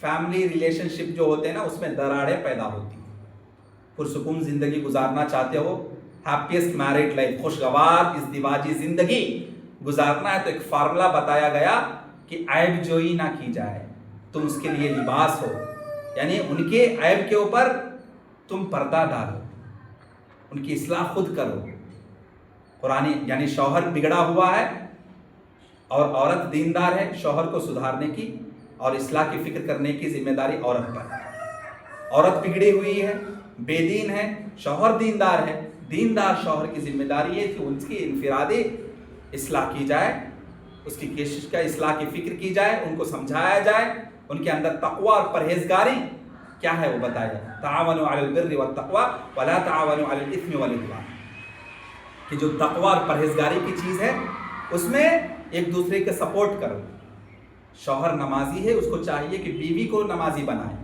فیملی ریلیشن شپ جو ہوتے ہیں نا اس میں دراڑیں پیدا ہوتی ہیں۔ پرسکون زندگی گزارنا چاہتے ہو، ہیپیسٹ میرڈ لائف، خوشگوار ازدواجی زندگی گزارنا ہے، تو ایک فارمولا بتایا گیا کہ عیب جوئی نہ کی جائے، تم اس کے لیے لباس ہو، یعنی ان کے عیب کے اوپر تم پردہ ڈالو، ان کی اصلاح خود کرو۔ قرآن یعنی شوہر بگڑا ہوا ہے اور عورت دیندار ہے، شوہر کو سدھارنے کی اور اصلاح کی فکر کرنے کی ذمہ داری عورت پر ہے۔ عورت بگڑی ہوئی ہے، بے دین ہے، شوہر دیندار ہے، دیندار شوہر کی ذمہ داری ہے کہ ان کی انفرادی اصلاح کی جائے، اس کی کوشش کا اصلاح کی فکر کی جائے، ان کو سمجھایا جائے، ان کے اندر تقوی اور پرہیزگاری کیا ہے وہ بتایا جائے. تعاونوا علی البر والتقوی ولا تعاونوا علی الاثم والعدوان، کہ جو تقوی اور پرہیزگاری کی چیز ہے اس میں ایک دوسرے کے سپورٹ کرو. شوہر نمازی ہے، اس کو چاہیے کہ بیوی کو نمازی بنائے.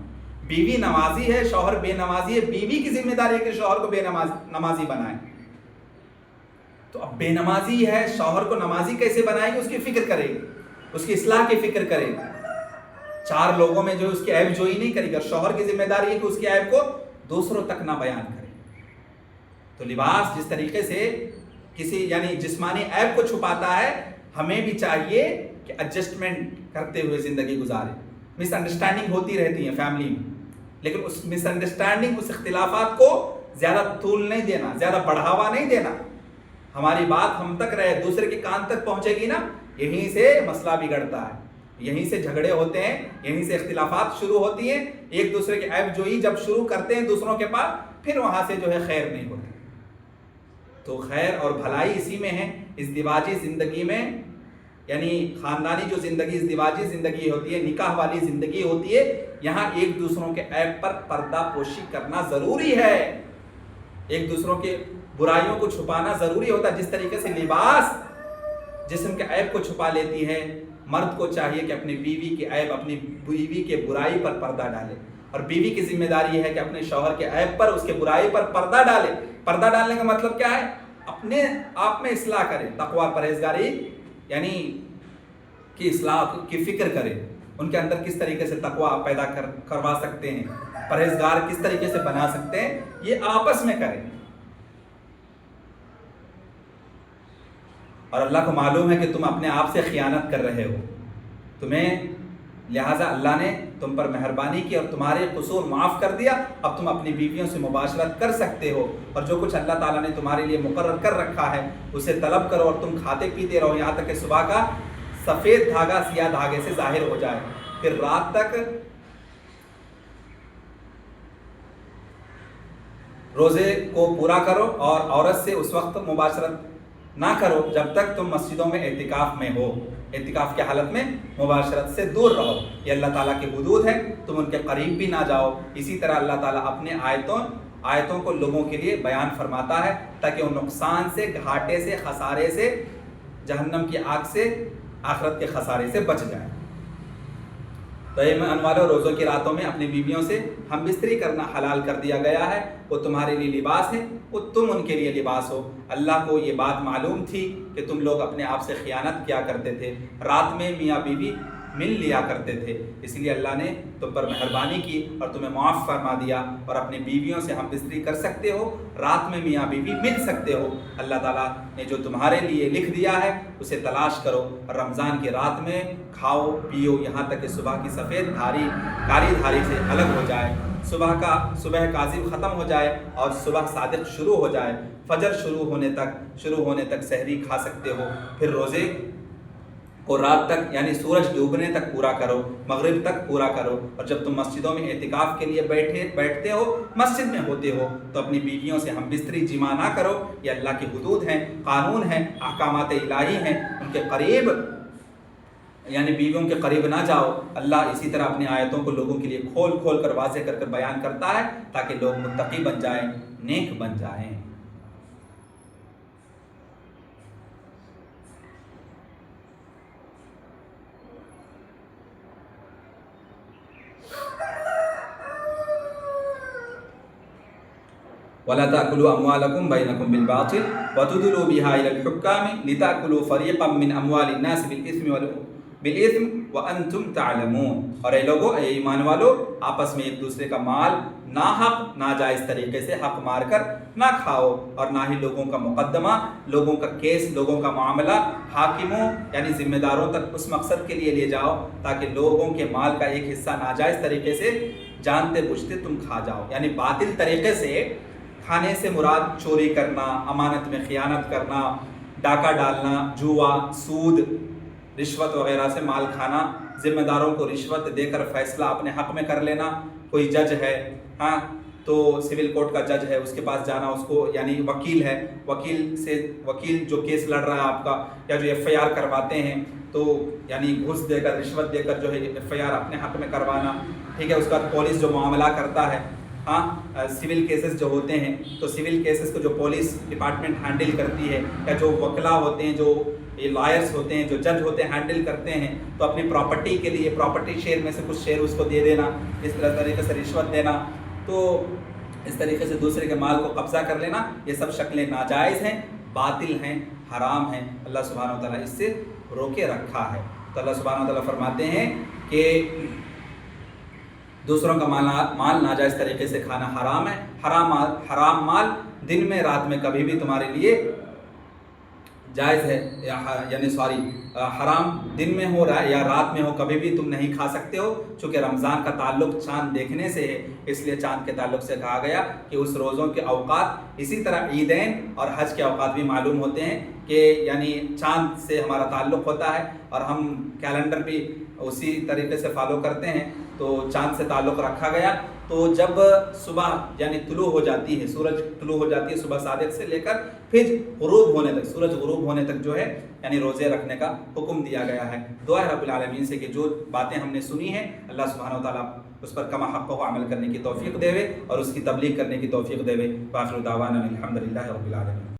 بیوی نمازی ہے، شوہر بے نمازی ہے، بیوی کی ذمہ داری ہے کہ شوہر کو نمازی بنائے. تو اب بے نمازی ہے، شوہر کو نمازی کیسے بنائے گی، اس کی فکر کرے گی، اس کی اصلاح کی فکر کرے گی. چار لوگوں میں جو اس کی عیب جوئی نہیں کرے گا. شوہر کی ذمہ داری ہے کہ اس کی عیب کو دوسروں تک نہ بیان کرے. تو لباس جس طریقے سے کسی یعنی جسمانی عیب کو چھپاتا ہے، ہمیں بھی چاہیے کہ ایڈجسٹمنٹ کرتے ہوئے زندگی گزارے. مس انڈرسٹینڈنگ ہوتی رہتی ہیں فیملی میں، لیکن اس مس انڈرسٹینڈنگ، اس اختلافات کو زیادہ طول نہیں دینا، زیادہ بڑھاوا نہیں دینا. ہماری بات ہم تک رہے، دوسرے کے کان تک پہنچے گی نا، یہیں سے مسئلہ بگڑتا ہے، یہیں سے جھگڑے ہوتے ہیں، یہیں سے اختلافات شروع ہوتی ہیں. ایک دوسرے کے عیب جوئی جب شروع کرتے ہیں دوسروں کے پاس، پھر وہاں سے جو ہے خیر نہیں ہوتی. تو خیر اور بھلائی اسی میں ہے. ازدواجی زندگی میں، یعنی خاندانی جو زندگی ازدواجی زندگی ہوتی ہے، نکاح والی زندگی ہوتی ہے، یہاں ایک دوسروں کے عیب پر پردہ پوشی کرنا ضروری ہے. ایک دوسروں کے برائیوں کو چھپانا ضروری ہوتا ہے. جس طریقے سے لباس جسم کے عیب کو چھپا لیتی ہے، مرد کو چاہیے کہ اپنی بیوی کے عیب، اپنی بیوی کے برائی پر پردہ ڈالے. اور بیوی کی ذمہ داری ہے کہ اپنے شوہر کے عیب پر، اس کے برائی پر پردہ ڈالے. پردہ ڈالنے کا مطلب کیا ہے؟ اپنے آپ میں اصلاح کرے، تقوی پرہیزگاری یعنی کہ اصلاح کی فکر کرے. ان کے اندر کس طریقے سے تقوی پیدا کروا سکتے ہیں، پرہیزگار کس طریقے سے بنا سکتے ہیں، یہ آپس میں کریں. اور اللہ کو معلوم ہے کہ تم اپنے آپ سے خیانت کر رہے ہو، تمہیں لہٰذا اللہ نے تم پر مہربانی کی اور تمہارے قصور معاف کر دیا. اب تم اپنی بیویوں سے مباشرت کر سکتے ہو، اور جو کچھ اللہ تعالیٰ نے تمہارے لیے مقرر کر رکھا ہے اسے طلب کرو، اور تم کھاتے پیتے رہو یہاں تک کہ صبح کا سفید دھاگا سیاہ دھاگے سے ظاہر ہو جائے. پھر رات تک روزے کو پورا کرو، اور عورت سے اس وقت مباشرت نہ کرو جب تک تم مسجدوں میں اعتکاف میں ہو. اعتکاف کی حالت میں مباشرت سے دور رہو. یہ اللہ تعالیٰ کی حدود ہے، تم ان کے قریب بھی نہ جاؤ. اسی طرح اللہ تعالیٰ اپنے آیتوں کو لوگوں کے لیے بیان فرماتا ہے تاکہ وہ نقصان سے، گھاٹے سے، خسارے سے، جہنم کی آگ سے، آخرت کے خسارے سے بچ جائیں. تو ایمان والو، روزوں کی راتوں میں اپنی بیویوں سے ہم بستری کرنا حلال کر دیا گیا ہے. وہ تمہارے لیے لباس ہے، وہ تم ان کے لیے لباس ہو. اللہ کو یہ بات معلوم تھی کہ تم لوگ اپنے آپ سے خیانت کیا کرتے تھے، رات میں میاں بیوی مل لیا کرتے تھے. اس لیے اللہ نے تم پر مہربانی کی اور تمہیں معاف فرما دیا، اور اپنی بیویوں سے ہم بستری کر سکتے ہو، رات میں میاں بیوی مل سکتے ہو. اللہ تعالیٰ نے جو تمہارے لیے لکھ دیا ہے اسے تلاش کرو، اور رمضان کی رات میں کھاؤ پیو یہاں تک کہ صبح کی سفید دھاری کالی دھاری سے الگ ہو جائے، صبح کاذب ختم ہو جائے اور صبح صادق شروع ہو جائے. فجر شروع ہونے تک سحری کھا سکتے ہو. پھر روزے کو رات تک یعنی سورج ڈوبنے تک پورا کرو، مغرب تک پورا کرو. اور جب تم مسجدوں میں اعتکاف کے لیے بیٹھتے ہو، مسجد میں ہوتے ہو، تو اپنی بیویوں سے ہم بستری جمع نہ کرو. یہ اللہ کی حدود ہیں، قانون ہیں، احکامات الہی ہیں. ان کے قریب یعنی بیویوں کے قریب نہ جاؤ. اللہ اسی طرح اپنی آیتوں کو لوگوں کے لیے کھول کر واضح کر بیان کرتا ہے تاکہ لوگ متقی بن جائیں، نیک بن جائیں. وَلَا تَأْكُلُوا أَمْوَالَكُمْ بَيْنَكُمْ بِالْبَاطِلِ وَتُدْلُوا بِهَا إِلَى الْحُكَّامِ لِتَأْكُلُوا فَرِيقًا مِّنْ أَمْوَالِ النَّاسِ بِالْإِثْمِ وَأَنْتُمْ تَعْلَمُونَ. اور اے لوگو، اے ایمان والو، آپس میں ایک دوسرے کا مال ناحق ناجائز طریقے سے حق مار کر نہ کھاؤ، اور نہ ہی لوگوں کا مقدمہ، لوگوں کا کیس، لوگوں کا معاملہ حاکموں یعنی ذمہ داروں تک اس مقصد کے لیے لے جاؤ تاکہ لوگوں کے مال کا ایک حصہ ناجائز طریقے سے جانتے بوجھتے تم کھا جاؤ. یعنی باطل طریقے سے کھانے سے مراد چوری کرنا، امانت میں خیانت کرنا، ڈاکہ ڈالنا، جوا، سود، رشوت وغیرہ سے مال کھانا، ذمہ داروں کو رشوت دے کر فیصلہ اپنے حق میں کر لینا. کوئی جج ہے، تو سول کورٹ کا جج ہے اس کے پاس جانا، اس کو یعنی وکیل ہے، وکیل جو کیس لڑ رہا ہے آپ کا یا جو ایف آئی آر کرواتے ہیں تو یعنی گھوس دے کر رشوت دے کر جو ہے ایف آئی آر اپنے حق میں کروانا، ٹھیک ہے. اس کا پولیس جو معاملہ کرتا ہے، ہاں سول کیسز جو ہوتے ہیں تو سول کیسز کو جو پولیس ڈپارٹمنٹ ہینڈل کرتی ہے یا جو وکلا ہوتے ہیں، جو لائرس ہوتے ہیں، جو جج ہوتے ہیں ہینڈل کرتے ہیں، تو اپنی پراپرٹی کے لیے پراپرٹی شیئر میں سے کچھ شیئر اس کو دے دینا، اس طریقے سے رشوت دینا، تو اس طریقے سے دوسرے کے مال کو قبضہ کر لینا، یہ سب شکلیں ناجائز ہیں، باطل ہیں، حرام ہیں. اللہ سبحانہ و تعالیٰ اس سے روکے رکھا ہے. تو اللہ سبحانہ و تعالیٰ فرماتے ہیں کہ دوسروں کا مال ناجائز طریقے سے کھانا حرام ہے. حرام مال دن میں رات میں کبھی بھی تمہارے لیے جائز ہے، یعنی حرام دن میں ہو یا رات میں ہو کبھی بھی تم نہیں کھا سکتے ہو، چونکہ رمضان کا تعلق چاند دیکھنے سے ہے، اس لیے چاند کے تعلق سے کہا گیا کہ اس روزوں کے اوقات، اسی طرح عیدین اور حج کے اوقات بھی معلوم ہوتے ہیں کہ یعنی چاند سے ہمارا تعلق ہوتا ہے اور ہم کیلنڈر بھی اسی طریقے سے فالو کرتے ہیں، تو چاند سے تعلق رکھا گیا. تو جب صبح یعنی طلوع ہو جاتی ہے، سورج طلوع ہو جاتی ہے صبح صادق سے لے کر پھر غروب ہونے تک، سورج غروب ہونے تک جو ہے یعنی روزے رکھنے کا حکم دیا گیا ہے. دعا ہے رب العالمین سے کہ جو باتیں ہم نے سنی ہیں اللہ سبحانہ و تعالیٰ اس پر کما حق کو عمل کرنے کی توفیق دے اور اس کی تبلیغ کرنے کی توفیق دے. وآخر دعوانا الحمد للہ رب العالمین.